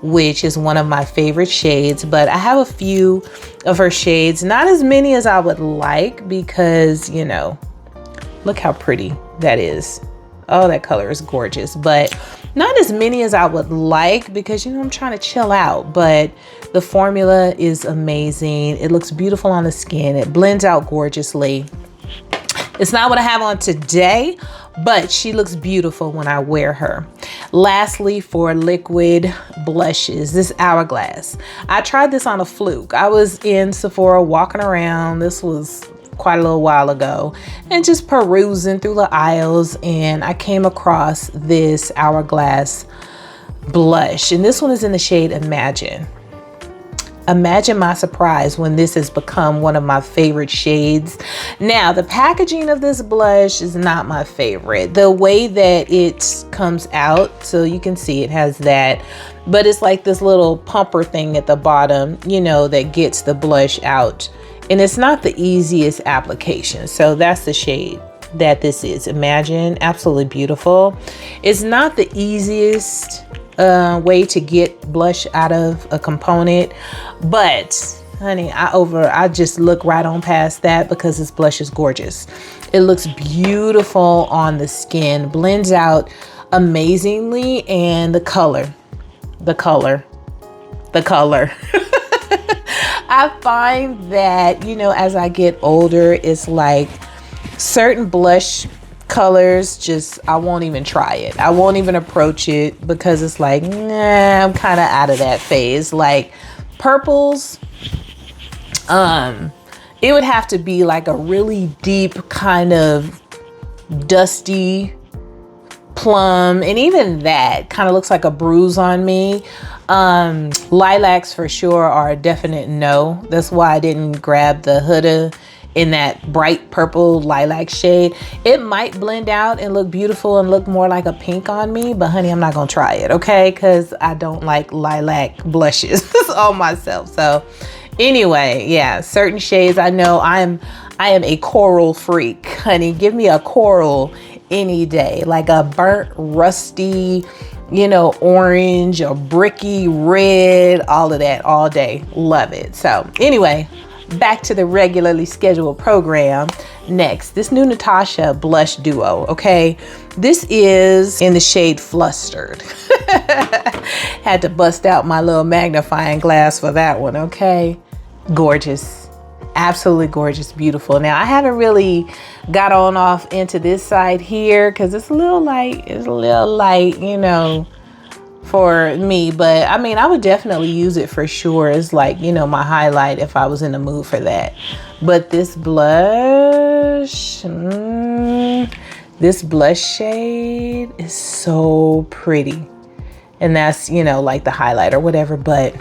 which is one of my favorite shades, but I have a few of her shades, not as many as I would like because, you know, look how pretty that is. Oh, that color is gorgeous, but not as many as I would like because, you know, I'm trying to chill out, but the formula is amazing. It looks beautiful on the skin. It blends out gorgeously. It's not what I have on today, but she looks beautiful when I wear her. Lastly, for liquid blushes, this Hourglass. I tried this on a fluke. I was in Sephora walking around. This was quite a little while ago and just perusing through the aisles, and I came across this Hourglass blush, and this one is in the shade Imagine. Imagine my surprise when this has become one of my favorite shades. Now, the packaging of this blush is not my favorite. The way that it comes out, so you can see it has that, but it's like this little pumper thing at the bottom, you know, that gets the blush out. And it's not the easiest application. So that's the shade that this is. Imagine, absolutely beautiful. It's not the easiest way to get blush out of a component, but honey, I just look right on past that because this blush is gorgeous. It looks beautiful on the skin, blends out amazingly, and the color. I find that, you know, as I get older, it's like certain blush colors, just I won't even try it. I won't even approach it because it's like, nah, I'm kind of out of that phase. Like purples, it would have to be like a really deep kind of dusty plum, and even that kind of looks like a bruise on me. Lilacs for sure are a definite no. That's why I didn't grab the Huda in that bright purple lilac shade. It might blend out and look beautiful and look more like a pink on me, but honey, I'm not gonna try it, okay? Because I don't like lilac blushes on myself. So anyway, yeah, certain shades, I know I am a coral freak, honey. Give me a coral any day, like a burnt rusty, you know, orange or bricky red, all of that all day. Love it. So anyway, back to the regularly scheduled program. Next, this new Natasha blush duo, okay? This is in the shade Flustered. Had to bust out my little magnifying glass for that one, okay? Gorgeous. Absolutely gorgeous, beautiful. Now, I haven't really got on off into this side here because it's a little light. It's a little light, you know, for me, but I mean, I would definitely use it for sure. It's like, you know, my highlight if I was in the mood for that. But this blush, this blush shade is so pretty. And that's, you know, like the highlight or whatever, but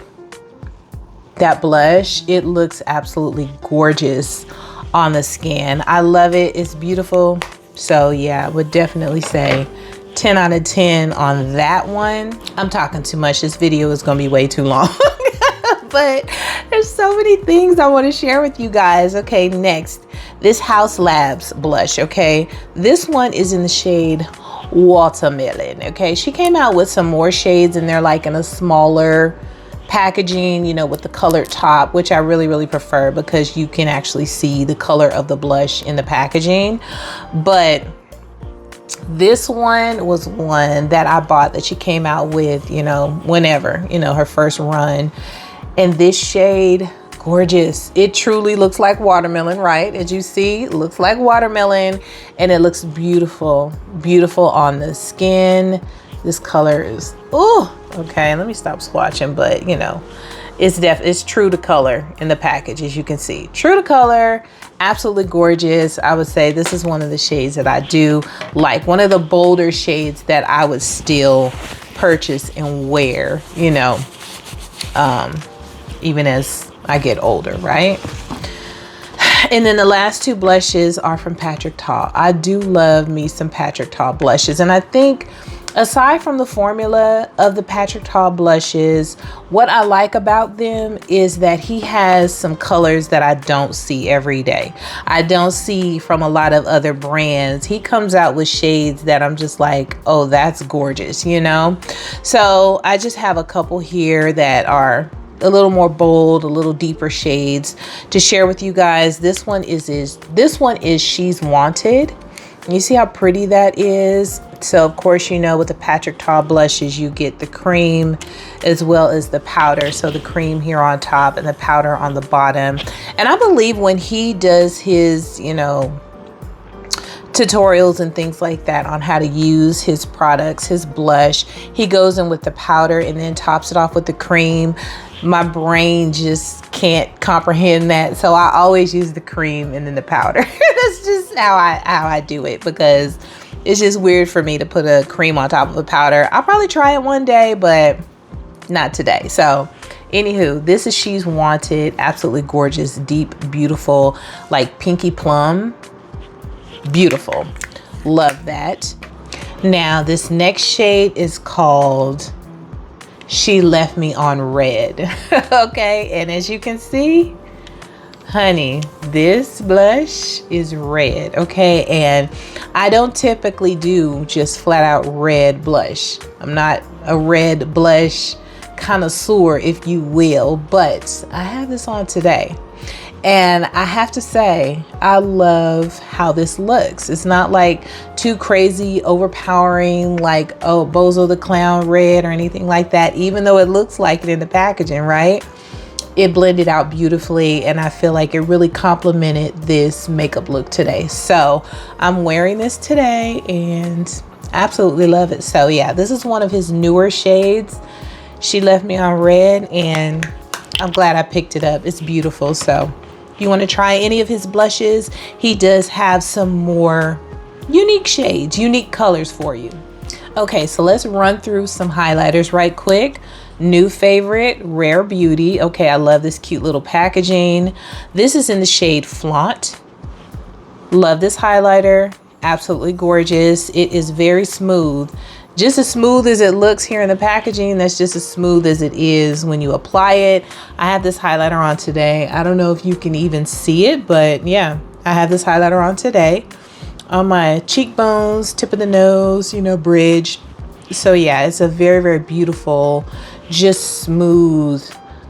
that blush, it looks absolutely gorgeous on the skin. I love it. It's beautiful. So yeah, I would definitely say 10 out of 10 on that one. I'm talking too much. This video is gonna be way too long. But there's so many things I want to share with you guys. Okay, next, this House Labs blush. Okay, this one is in the shade Watermelon. Okay, she came out with some more shades and they're like in a smaller packaging, you know, with the colored top, which I really prefer because you can actually see the color of the blush in the packaging. But this one was one that I bought that she came out with, you know, whenever, you know, her first run. And this shade, gorgeous. It truly looks like watermelon, right? As you see, it looks like watermelon and it looks beautiful, beautiful on the skin. This color is, oh, okay, let me stop swatching, but you know, it's true to color in the package, as you can see. True to color, absolutely gorgeous. I would say this is one of the shades that I do like, one of the bolder shades that I would still purchase and wear, you know, even as I get older, right? And then the last two blushes are from Patrick Ta. I do love me some Patrick Ta blushes. And I think aside from the formula of the Patrick Ta blushes, what I like about them is that he has some colors that I don't see every day. I don't see from a lot of other brands. He comes out with shades that I'm just like, oh, that's gorgeous, you know? So I just have a couple here that are a little more bold, a little deeper shades to share with you guys. This one is She's Wanted. You see how pretty that is? So of course, you know, with the Patrick Ta blushes, you get the cream as well as the powder. So the cream here on top and the powder on the bottom. And I believe when he does his, you know, tutorials and things like that on how to use his products, his blush, he goes in with the powder and then tops it off with the cream. My brain just can't comprehend that, so I always use the cream and then the powder. That's just how I do it, because it's just weird for me to put a cream on top of a powder. I'll probably try it one day, but not today. So anywho, this is She's Wanted. Absolutely gorgeous, deep, beautiful, like pinky plum. Beautiful. Love that. Now this next shade is called She Left Me on Red. Okay, and as you can see, honey, this blush is red. Okay, and I don't typically do just flat out red blush. I'm not a red blush connoisseur, if you will, but I have this on today. And I have to say, I love how this looks. It's not like too crazy, overpowering, like, oh, Bozo the Clown red or anything like that, even though it looks like it in the packaging, right? It blended out beautifully, and I feel like it really complemented this makeup look today. So I'm wearing this today and absolutely love it. So yeah, this is one of his newer shades. She Left Me on Red, and I'm glad I picked it up. It's beautiful. So if you want to try any of his blushes, he does have some more unique shades, unique colors for you. Okay, so let's run through some highlighters right quick. New favorite, Rare Beauty. Okay, I love this cute little packaging. This is in the shade Flaunt. Love this highlighter. Absolutely gorgeous. It is very smooth. Just as smooth as it looks here in the packaging, that's just as smooth as it is when you apply it. I have this highlighter on today. I don't know if you can even see it, but yeah, I have this highlighter on today on my cheekbones, tip of the nose, you know, bridge. So yeah, it's a very beautiful, just smooth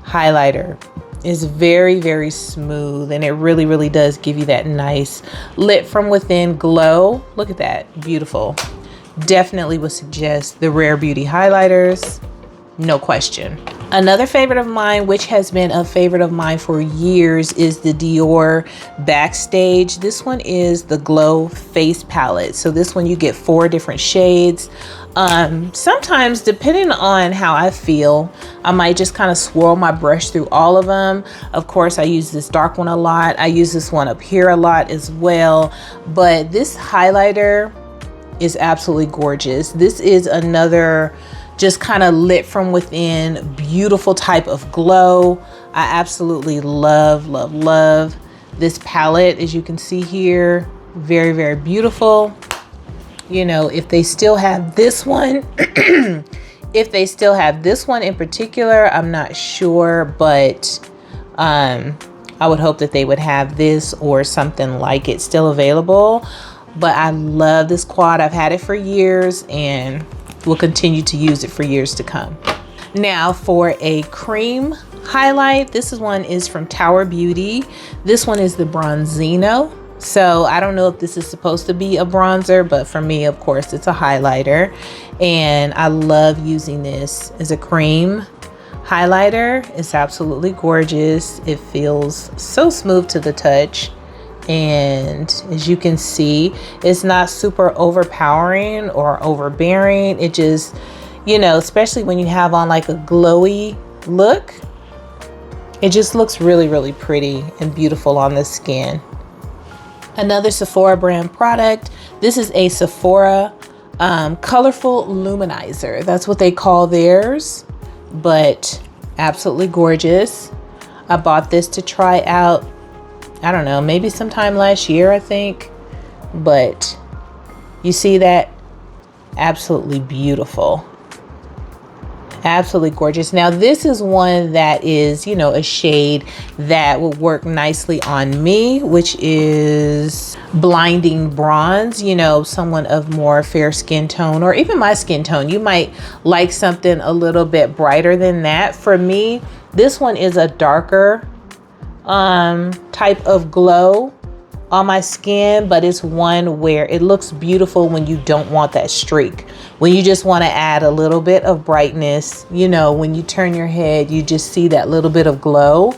highlighter. It's very smooth, and it really does give you that nice lit from within glow. Look at that, beautiful. Definitely would suggest the Rare Beauty highlighters, no question. Another favorite of mine, which has been a favorite of mine for years, is the Dior Backstage. This one is the Glow Face Palette. So this one you get 4 different shades. Sometimes, depending on how I feel, I might just kind of swirl my brush through all of them. Of course, I use this dark one a lot. I use this one up here a lot as well. But this highlighter is absolutely gorgeous. This is another just kind of lit from within, beautiful type of glow. I absolutely love this palette. As you can see here, very beautiful. you know, if they still have this one, if they still have this one in particular, I'm not sure, but I would hope that they would have this or something like it still available. But I love this quad. I've had it for years and will continue to use it for years to come. Now for a cream highlight, one is from Tower Beauty. This one is the Bronzino. So I don't know if this is supposed to be a bronzer, but for me, of course, it's a highlighter. And I love using this as a cream highlighter. It's absolutely gorgeous. It feels so smooth to the touch. And as you can see, it's not super overpowering or overbearing. It just, you know, especially when you have on like a glowy look, it just looks really, really pretty and beautiful on the skin. Another Sephora brand product. This is a Sephora colorful luminizer. That's what they call theirs, but absolutely gorgeous. I bought this to try out, I don't know, maybe sometime last year, I think. But you see that? Absolutely beautiful. Absolutely gorgeous. Now this is one that is, you know, a shade that will work nicely on me, which is Blinding Bronze. You know, someone of more fair skin tone, or even my skin tone, you might like something a little bit brighter than that. For me, this one is a darker type of glow on my skin, but it's one where it looks beautiful when you don't want that streak, when you just want to add a little bit of brightness. You know, when you turn your head, you just see that little bit of glow.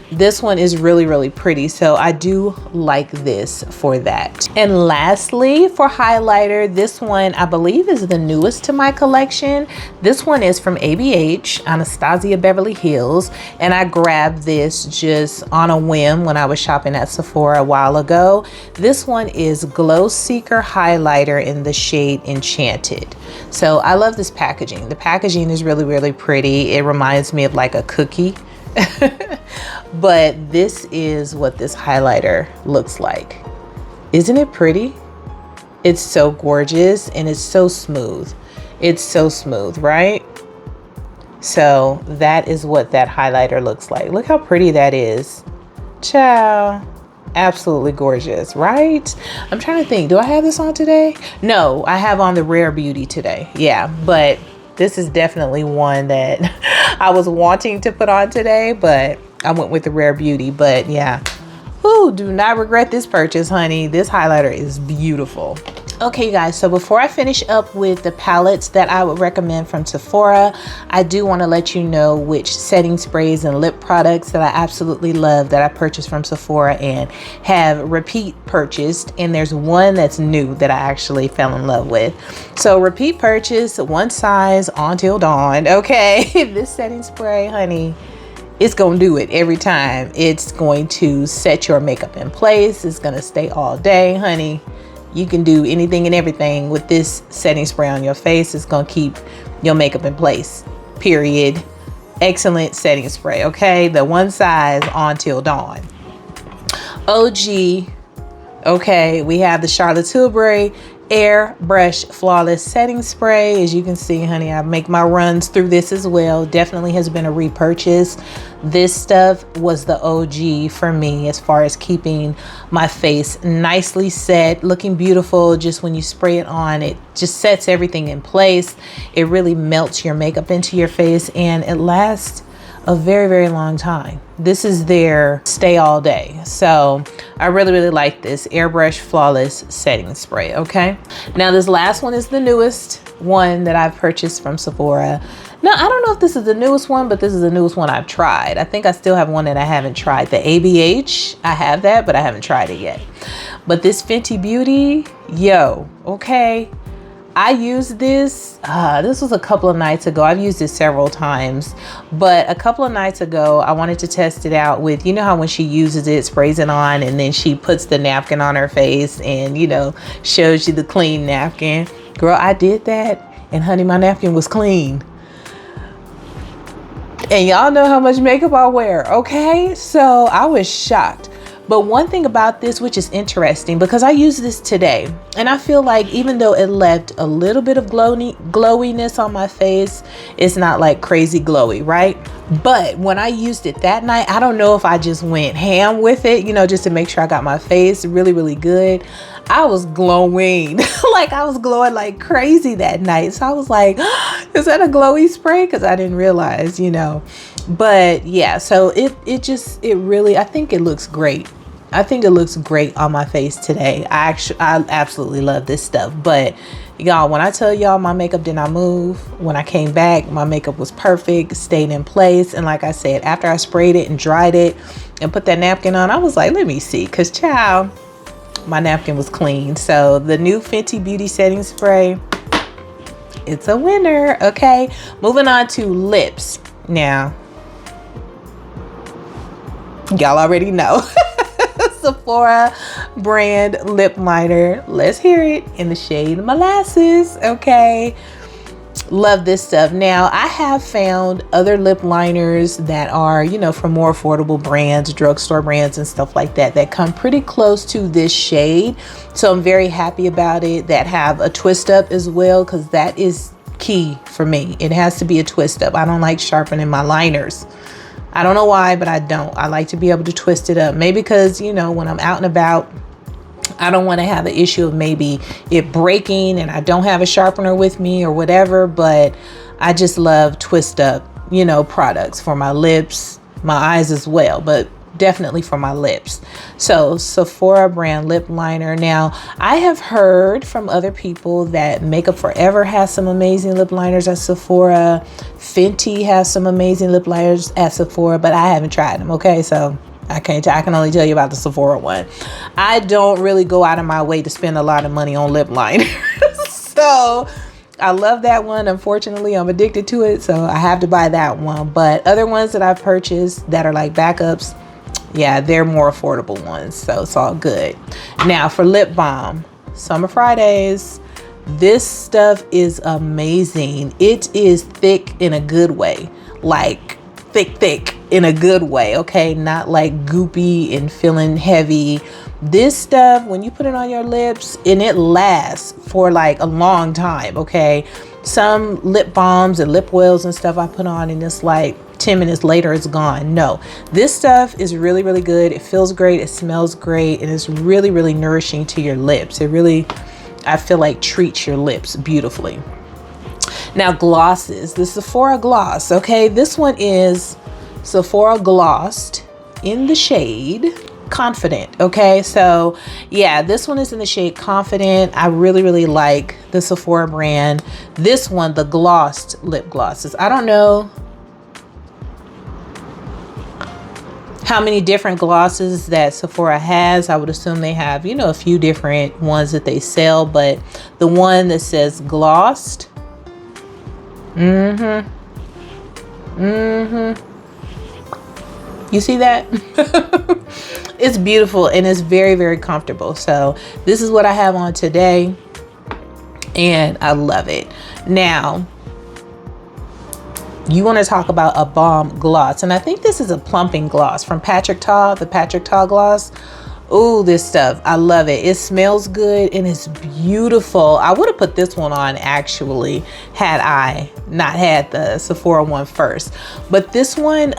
This one is really, really pretty. So I do like this for that. And lastly, for highlighter, this one I believe is the newest to my collection. This one is from ABH, Anastasia Beverly Hills. And I grabbed this just on a whim when I was shopping at Sephora a while ago. This one is Glow Seeker Highlighter in the shade Enchanted. So I love this packaging. The packaging is really, really pretty. It reminds me of like a cookie. But this is what this highlighter looks like. Isn't it pretty? It's so gorgeous and it's so smooth. It's so smooth, right? So that is what that highlighter looks like. Look how pretty that is. Ciao. Absolutely gorgeous, right? I'm trying to think, do I have this on today? No, I have on the Rare Beauty today. Yeah, but this is definitely one that I was wanting to put on today, but I went with the Rare Beauty. But yeah, ooh, do not regret this purchase, honey. This highlighter is beautiful. Okay, guys, so before I finish up with the palettes that I would recommend from Sephora, I do want to let you know which setting sprays and lip products that I absolutely love that I purchased from Sephora and have repeat purchased. And there's one that's new that I actually fell in love with. So repeat purchase, one size until dawn. Okay, this setting spray, honey, it's gonna do it every time. It's going to set your makeup in place. It's gonna stay all day, honey. You can do anything and everything with this setting spray on your face. It's gonna keep your makeup in place, period. Excellent setting spray, okay? The one size until dawn. OG, okay, we have the Charlotte Tilbury Airbrush Flawless Setting Spray. As you can see, honey, I make my runs through this as well. Definitely has been a repurchase. This stuff was the OG for me as far as keeping my face nicely set, looking beautiful. Just when you spray it on, it just sets everything in place. It really melts your makeup into your face, and it lasts a very, very long time. This is their stay all day. So I really, really like this Airbrush Flawless Setting Spray, okay? Now this last one is the newest one that I've purchased from Sephora. Now, I don't know if this is the newest one, but this is the newest one I've tried. I think I still have one that I haven't tried. The ABH, I have that, but I haven't tried it yet. But this Fenty Beauty, yo, okay? I used this, this was a couple of nights ago. I've used it several times, but a couple of nights ago, I wanted to test it out with, you know how when she uses it, sprays it on, and then she puts the napkin on her face and, you know, shows you the clean napkin. Girl, I did that, and honey, my napkin was clean. And y'all know how much makeup I wear, okay? So I was shocked. But one thing about this, which is interesting, because I used this today, and I feel like even though it left a little bit of glowiness on my face, it's not like crazy glowy, right? But when I used it that night, I don't know if I just went ham with it, you know, just to make sure I got my face really, really good. I was glowing. Like I was glowing like crazy that night. So I was like, is that a glowy spray? Because I didn't realize, you know. But yeah, so it really, I think it looks great. I think it looks great on my face today. I absolutely love this stuff. But y'all, when I tell y'all my makeup did not move, when I came back, my makeup was perfect, stayed in place. And like I said, after I sprayed it and dried it and put that napkin on, I was like, let me see, because child, my napkin was clean. So the new Fenty Beauty Setting Spray, it's a winner. Okay, moving on to lips. Now, y'all already know. Sephora brand lip liner. Let's hear it in the shade Molasses. Okay, love this stuff. Now I have found other lip liners that are, you know, from more affordable brands, drugstore brands and stuff like that, that come pretty close to this shade. So I'm very happy about it, that have a twist up as well, because that is key for me. It has to be a twist up. I don't like sharpening my liners. I don't know why, but I don't. I like to be able to twist it up. Maybe because, you know, when I'm out and about, I don't want to have the issue of maybe it breaking and I don't have a sharpener with me or whatever. But I just love twist up, you know, products for my lips, my eyes as well, but definitely for my lips. So Sephora brand lip liner. Now I have heard from other people that Makeup Forever has some amazing lip liners at Sephora. Fenty has some amazing lip liners at Sephora, but I haven't tried them. Okay, so I can only tell you about the Sephora one. I don't really go out of my way to spend a lot of money on lip liners. So I love that one. Unfortunately, I'm addicted to it, so I have to buy that one. But other ones that I've purchased that are like backups, yeah, they're more affordable ones, so it's all good. Now for lip balm, Summer Fridays. This stuff is amazing. It is thick in a good way, like thick in a good way. Okay, not like goopy and feeling heavy. This stuff, when you put it on your lips, and it lasts for like a long time. Okay, some lip balms and lip oils and stuff I put on, and it's like 10 minutes later it's gone. No, this stuff is really, really good. It feels great, it smells great, and it's really, really nourishing to your lips. It really, I feel like, treats your lips beautifully. Now glosses, the Sephora gloss. Okay, this one is Sephora glossed in the shade Confident. Okay, so yeah, this one is in the shade Confident. I really, really like the Sephora brand. This one, the glossed lip glosses. I don't know how many different glosses that Sephora has. I would assume they have, you know, a few different ones that they sell, but the one that says glossed, you see that? It's beautiful and it's very, very comfortable. So this is what I have on today and I love it. Now, you want to talk about a balm gloss, and I think this is a plumping gloss from Patrick Ta, the Patrick Ta gloss. Oh, this stuff, I love it. It smells good and it's beautiful. I would have put this one on actually had I not had the Sephora one first. But this one,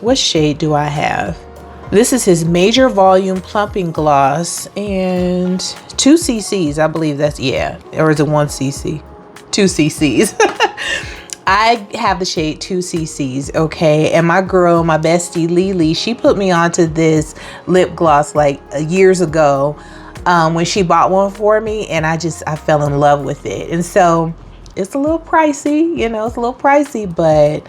what shade do I have? This is his major volume plumping gloss, and 2 cc's, I believe that's, yeah, or is it 1 cc? 2 cc's. I have the shade 2 cc's, okay? And my girl, my bestie Lily, she put me onto this lip gloss like years ago when she bought one for me, and I fell in love with it. And so it's a little pricey, you know, it's a little pricey, but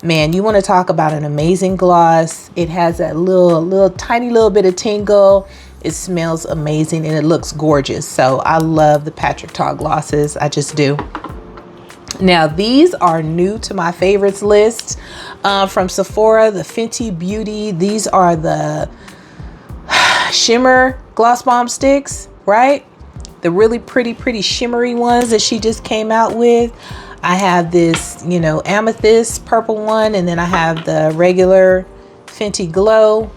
man, you want to talk about an amazing gloss. It has that little tiny little bit of tingle. It smells amazing and it looks gorgeous. So I love the Patrick Ta glosses. I just do. Now these are new to my favorites list from Sephora, the Fenty Beauty. These are the shimmer gloss bomb sticks, right? The really pretty shimmery ones that she just came out with. I have this, you know, amethyst purple one, and then I have the regular Fenty Glow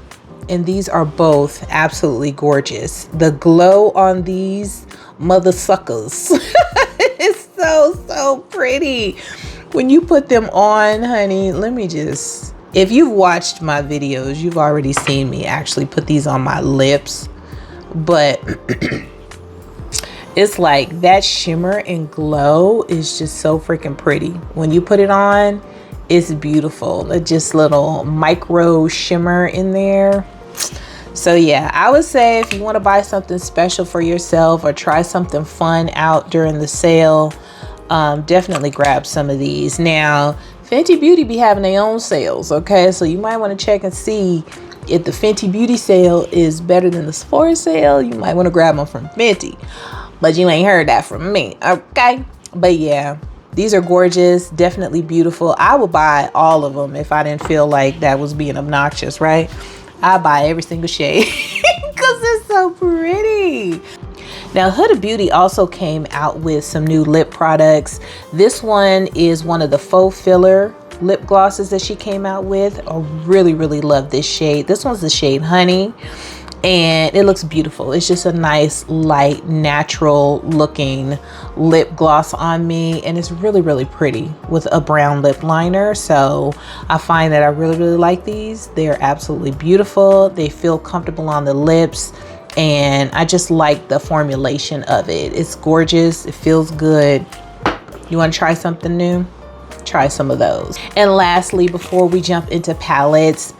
and these are both absolutely gorgeous. The glow on these mother suckers is so pretty. When you put them on, honey, let me just, if you've watched my videos, you've already seen me actually put these on my lips, but it's like that shimmer and glow is just so freaking pretty. When you put it on, it's beautiful. It's just little micro shimmer in there. So yeah, I would say if you want to buy something special for yourself or try something fun out during the sale, definitely grab some of these. Now, Fenty Beauty be having their own sales, okay? So you might want to check and see if the Fenty Beauty sale is better than the Sephora sale. You might want to grab them from Fenty, but you ain't heard that from me, okay? But yeah, these are gorgeous, definitely beautiful. I would buy all of them if I didn't feel like that was being obnoxious, right? I buy every single shade because they're so pretty. Now, Huda Beauty also came out with some new lip products. This one is one of the faux filler lip glosses that she came out with. I really love this shade. This one's the shade Honey, and it looks beautiful. It's just a nice, light, natural looking lip gloss on me, and it's really pretty with a brown lip liner. So I find that I really like these. They're absolutely beautiful. They feel comfortable on the lips, and I just like the formulation of it. It's gorgeous. It feels good. You want to try something new? Try some of those. And lastly, before we jump into palettes,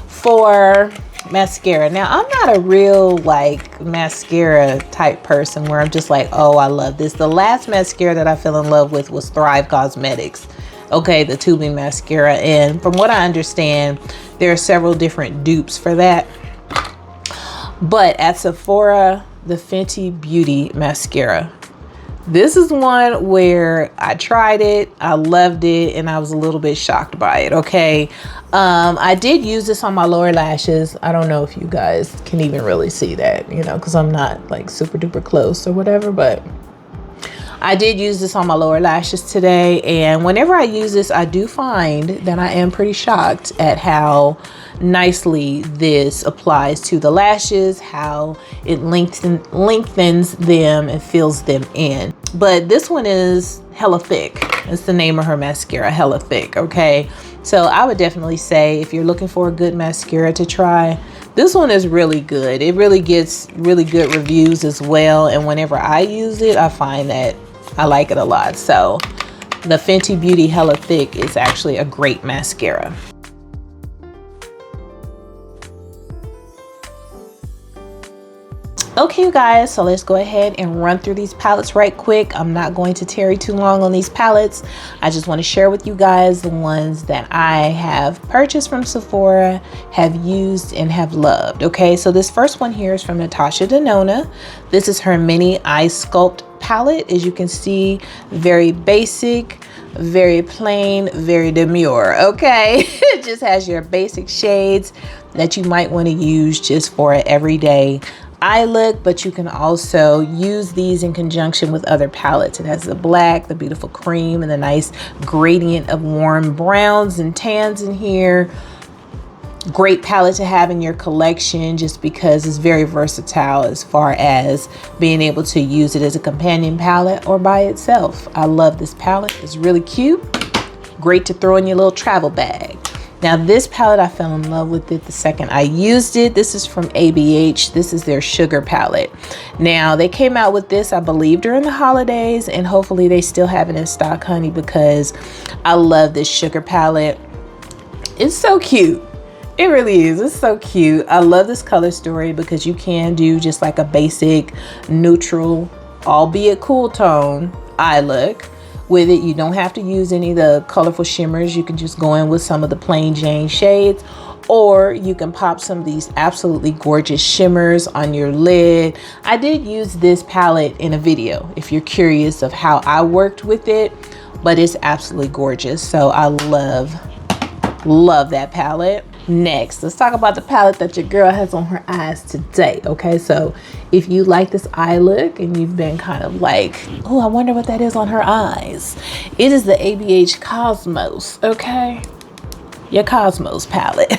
for mascara. Now, I'm not a real like mascara type person where I'm just like, oh, I love this. The last mascara that I fell in love with was Thrive Cosmetics. Okay, the tubing mascara. And from what I understand, there are several different dupes for that. But at Sephora, the Fenty Beauty mascara. This is one where I tried it, I loved it, and I was a little bit shocked by it, okay? I did use this on my lower lashes. I don't know if you guys can even really see that, you know, because I'm not like super duper close or whatever, but I did use this on my lower lashes today, and whenever I use this, I do find that I am pretty shocked at how nicely this applies to the lashes, how it lengthens them and fills them in. But this one is hella thick. It's the name of her mascara, hella thick, okay? So I would definitely say if you're looking for a good mascara to try, this one is really good. It really gets really good reviews as well, and whenever I use it, I find that I like it a lot. So the Fenty Beauty Hella Thick is actually a great mascara. Okay, you guys, so let's go ahead and run through these palettes right quick. I'm not going to tarry too long on these palettes. I just want to share with you guys the ones that I have purchased from Sephora, have used, and have loved. Okay, so this first one here is from Natasha Denona. This is her mini eye sculpt palette. As you can see, very basic, very plain, very demure, okay? It just has your basic shades that you might want to use just for an everyday eye look, but you can also use these in conjunction with other palettes. It has the black, the beautiful cream, and the nice gradient of warm browns and tans in here. Great palette to have in your collection just because it's very versatile as far as being able to use it as a companion palette or by itself. I love this palette. It's really cute. Great to throw in your little travel bag. Now this palette, I fell in love with it the second I used it. This is from ABH. This is their sugar palette. Now they came out with this, I believe, during the holidays, and hopefully they still have it in stock, honey, because I love this sugar palette. It's so cute. It really is. It's so cute. I love this color story because you can do just like a basic neutral, albeit cool tone eye look with it. You don't have to use any of the colorful shimmers. You can just go in with some of the plain Jane shades, or you can pop some of these absolutely gorgeous shimmers on your lid. I did use this palette in a video if you're curious of how I worked with it, but it's absolutely gorgeous. So I love that palette. Next, let's talk about the palette that your girl has on her eyes today. Okay, so if you like this eye look and you've been kind of like, oh, I wonder what that is on her eyes, it is the ABH Cosmos. Okay, your Cosmos palette.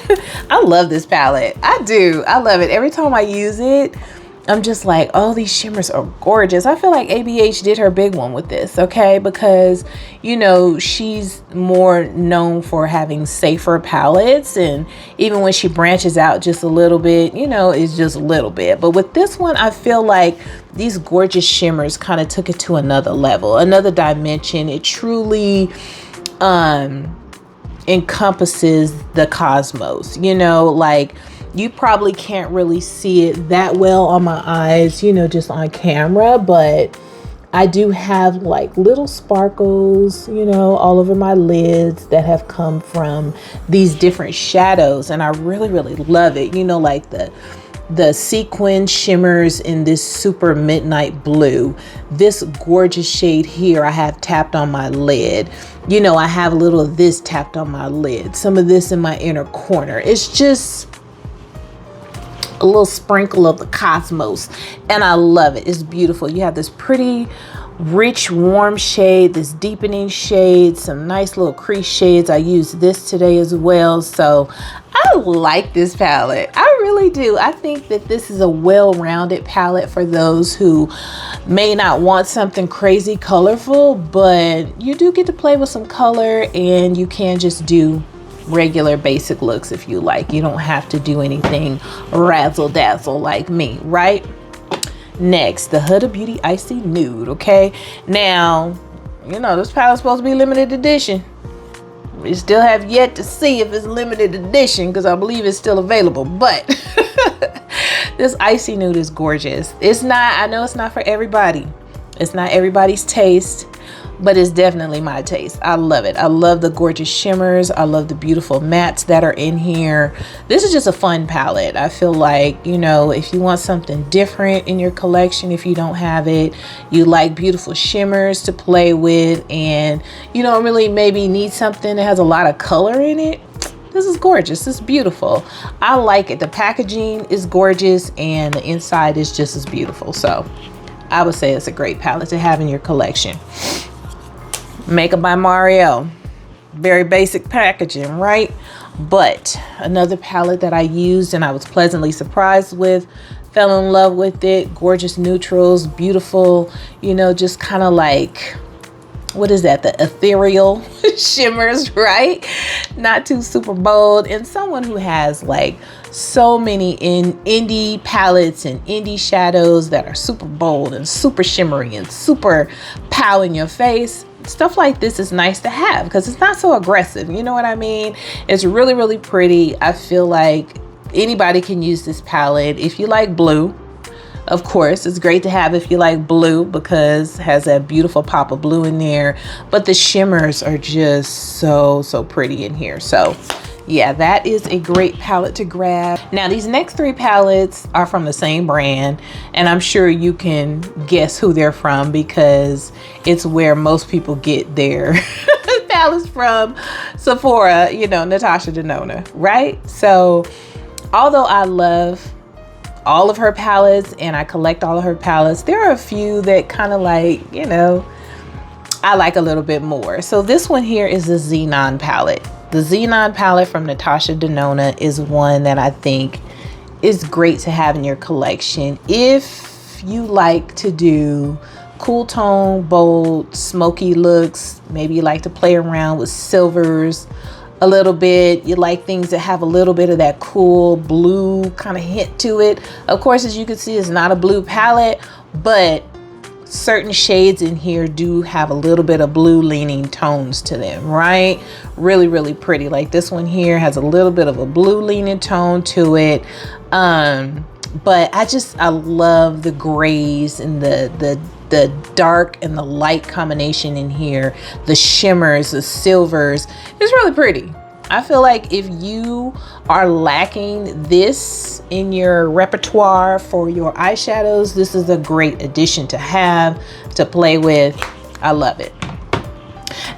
I love this palette. I do. I love it. Every time I use it, I'm just like, oh, these shimmers are gorgeous. I feel like ABH did her big one with this, okay? Because, you know, she's more known for having safer palettes. And even when she branches out just a little bit, you know, it's just a little bit. But with this one, I feel like these gorgeous shimmers kind of took it to another level, another dimension. It truly encompasses the cosmos, you know, like, you probably can't really see it that well on my eyes, you know, just on camera, but I do have like little sparkles, you know, all over my lids that have come from these different shadows. And I really, really love it. You know, like the sequin shimmers in this super midnight blue, this gorgeous shade here I have tapped on my lid. You know, I have a little of this tapped on my lid, some of this in my inner corner. It's just a little sprinkle of the cosmos, and I love it. It's beautiful. You have this pretty rich warm shade, this deepening shade, some nice little crease shades. I used this today as well, so I like this palette. I really do. I think that this is a well-rounded palette for those who may not want something crazy colorful, but you do get to play with some color, and you can just do regular basic looks if you like. You don't have to do anything razzle dazzle like me, right? Next, the Huda Beauty Icy Nude. Okay, now, you know, this palette's supposed to be limited edition. We still have yet to see if it's limited edition, because I believe it's still available, but this Icy Nude is gorgeous. It's not, I know it's not for everybody. It's not everybody's taste, but it's definitely my taste. I love it. I love the gorgeous shimmers. I love the beautiful mattes that are in here. This is just a fun palette. I feel like, you know, if you want something different in your collection, if you don't have it, you like beautiful shimmers to play with, and you don't really maybe need something that has a lot of color in it, this is gorgeous. It's beautiful. I like it. The packaging is gorgeous, and the inside is just as beautiful. So I would say it's a great palette to have in your collection. Makeup by Mario. Very basic packaging, right? But another palette that I used and I was pleasantly surprised with, fell in love with it. Gorgeous neutrals, beautiful, you know, just kind of like, what is that? The ethereal shimmers, right? Not too super bold. And someone who has like so many indie palettes and indie shadows that are super bold and super shimmery and super pow in your face, stuff like this is nice to have because it's not so aggressive. You know what I mean? It's really, really pretty. I feel like anybody can use this palette. If you like blue, of course, it's great to have if you like blue because it has that beautiful pop of blue in there. But the shimmers are just so, so pretty in here. So yeah, that is a great palette to grab. Now, these next three palettes are from the same brand, and I'm sure you can guess who they're from because it's where most people get their palettes from. Sephora, you know, Natasha Denona, right? So although I love all of her palettes and I collect all of her palettes, there are a few that kind of like, you know, I like a little bit more. So this one here is the Xenon palette. The Xenon palette from Natasha Denona is one that I think is great to have in your collection. If you like to do cool tone, bold, smoky looks, maybe you like to play around with silvers a little bit, you like things that have a little bit of that cool blue kind of hint to it. Of course, as you can see, it's not a blue palette, but certain shades in here do have a little bit of blue leaning tones to them, right? Really, really pretty. Like this one here has a little bit of a blue leaning tone to it. But I love the grays and the dark and the light combination in here, the shimmers, the silvers. It's really pretty. I feel like if you are lacking this in your repertoire for your eyeshadows, this is a great addition to have, to play with. I love it.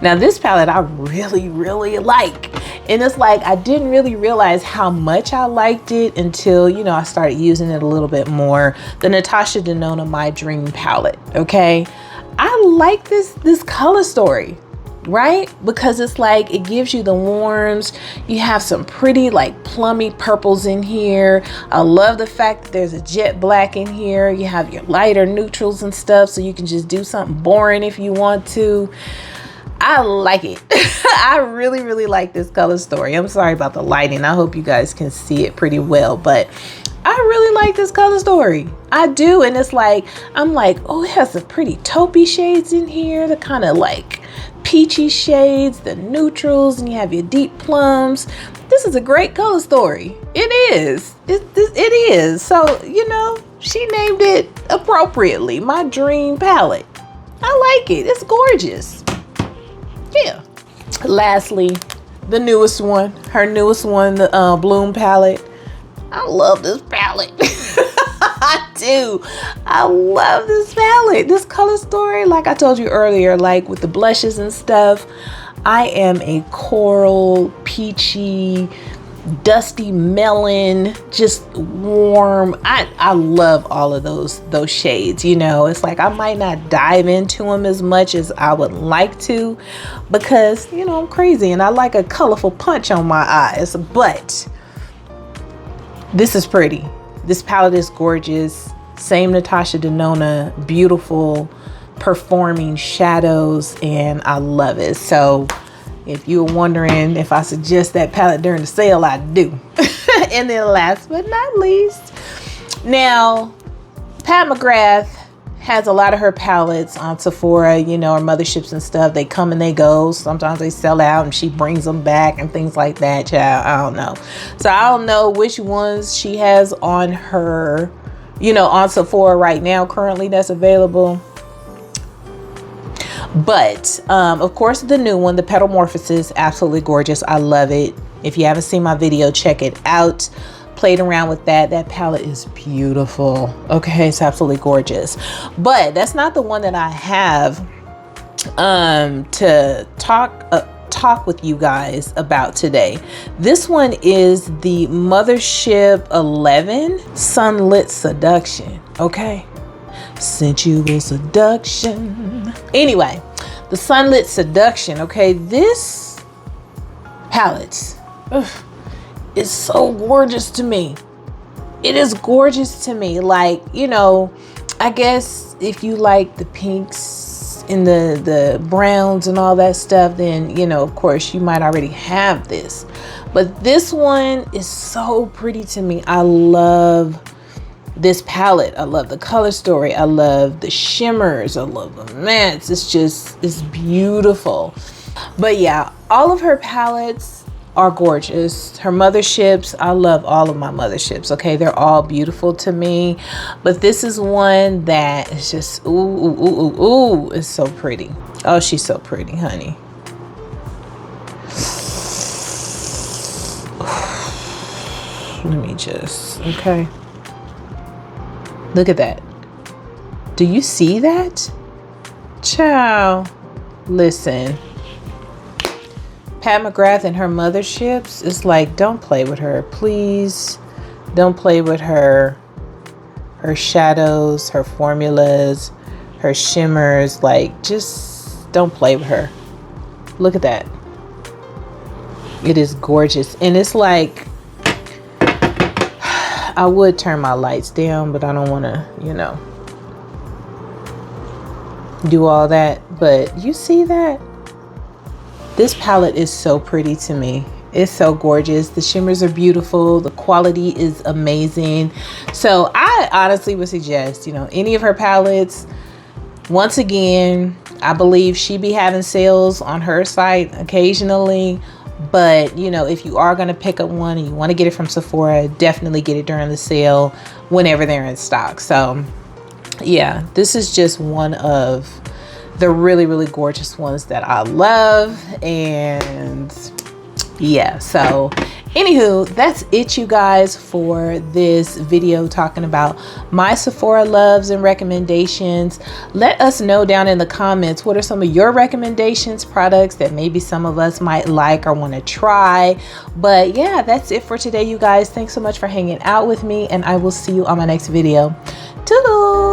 Now this palette I really, really like. And it's like, I didn't really realize how much I liked it until, you know, I started using it a little bit more. The Natasha Denona My Dream palette, okay? I like this color story. right? Because it's like it gives you the warms. You have some pretty like plummy purples in here. I love the fact that there's a jet black in here. You have your lighter neutrals and stuff, so you can just do something boring if you want to. I like it. I really, really like this color story. I'm sorry about the lighting. I hope you guys can see it pretty well, but I really like this color story. I do. And it's like, I'm like, oh, it has some pretty taupey shades in here, the kind of like peachy shades, the neutrals, and you have your deep plums. This is a great color story. It is. It is. So, you know, she named it appropriately. My dream palette. I like it. It's gorgeous. Yeah. Lastly, the newest one, her newest one, the Bloom palette. I love this palette. I do. I love this palette. This color story, like I told you earlier, like with the blushes and stuff, I am a coral, peachy, dusty melon, just warm. I love all of those shades. You know, it's like I might not dive into them as much as I would like to because, you know, I'm crazy and I like a colorful punch on my eyes, but this is pretty. This palette is gorgeous. Same Natasha Denona, beautiful performing shadows, and I love it. So if you're wondering if I suggest that palette during the sale, I do. And then last but not least, now Pat McGrath has a lot of her palettes on Sephora, you know, her motherships and stuff. They come and they go. Sometimes they sell out and she brings them back and things like that, child. I don't know. So I don't know which ones she has on her, you know, on Sephora right now currently that's available. But of course the new one, the Petalmorphosis, absolutely gorgeous. I love it. If you haven't seen my video, check it out. Played around with that palette is beautiful. Okay, it's absolutely gorgeous, but that's not the one that I have to talk with you guys about today. This one is the Mothership 11 Sunlit Seduction. Okay, sensual seduction. Anyway, the Sunlit Seduction. Okay, this palette, it's so gorgeous to me. It is gorgeous to me. Like, you know, I guess if you like the pinks and the browns and all that stuff, then, you know, of course you might already have this. But this one is so pretty to me. I love this palette. I love the color story. I love the shimmers. I love the mattes. It's beautiful. But yeah, all of her palettes are gorgeous. Her motherships, I love all of my motherships. Okay, they're all beautiful to me, but this is one that is just ooh, it's so pretty. Oh, she's so pretty, honey. Let me just, okay, look at that. Do you see that, child? Listen, Pat McGrath and her motherships, it's like, don't play with her, please. Don't play with her shadows, her formulas, her shimmers. Like, just don't play with her. Look at that. It is gorgeous. And it's like, I would turn my lights down, but I don't want to, you know, do all that. But you see that? This palette is so pretty to me. It's so gorgeous. The shimmers are beautiful. The quality is amazing. So I honestly would suggest, you know, any of her palettes. Once again, I believe she be having sales on her site occasionally. But, you know, if you are going to pick up one and you want to get it from Sephora, definitely get it during the sale whenever they're in stock. So yeah, this is just one of the really, really gorgeous ones that I love. And yeah, so anywho, that's it, you guys, for this video talking about my Sephora loves and recommendations. Let us know down in the comments, what are some of your recommendations, products that maybe some of us might like or want to try. But yeah, that's it for today, you guys. Thanks so much for hanging out with me, and I will see you on my next video. Toodles!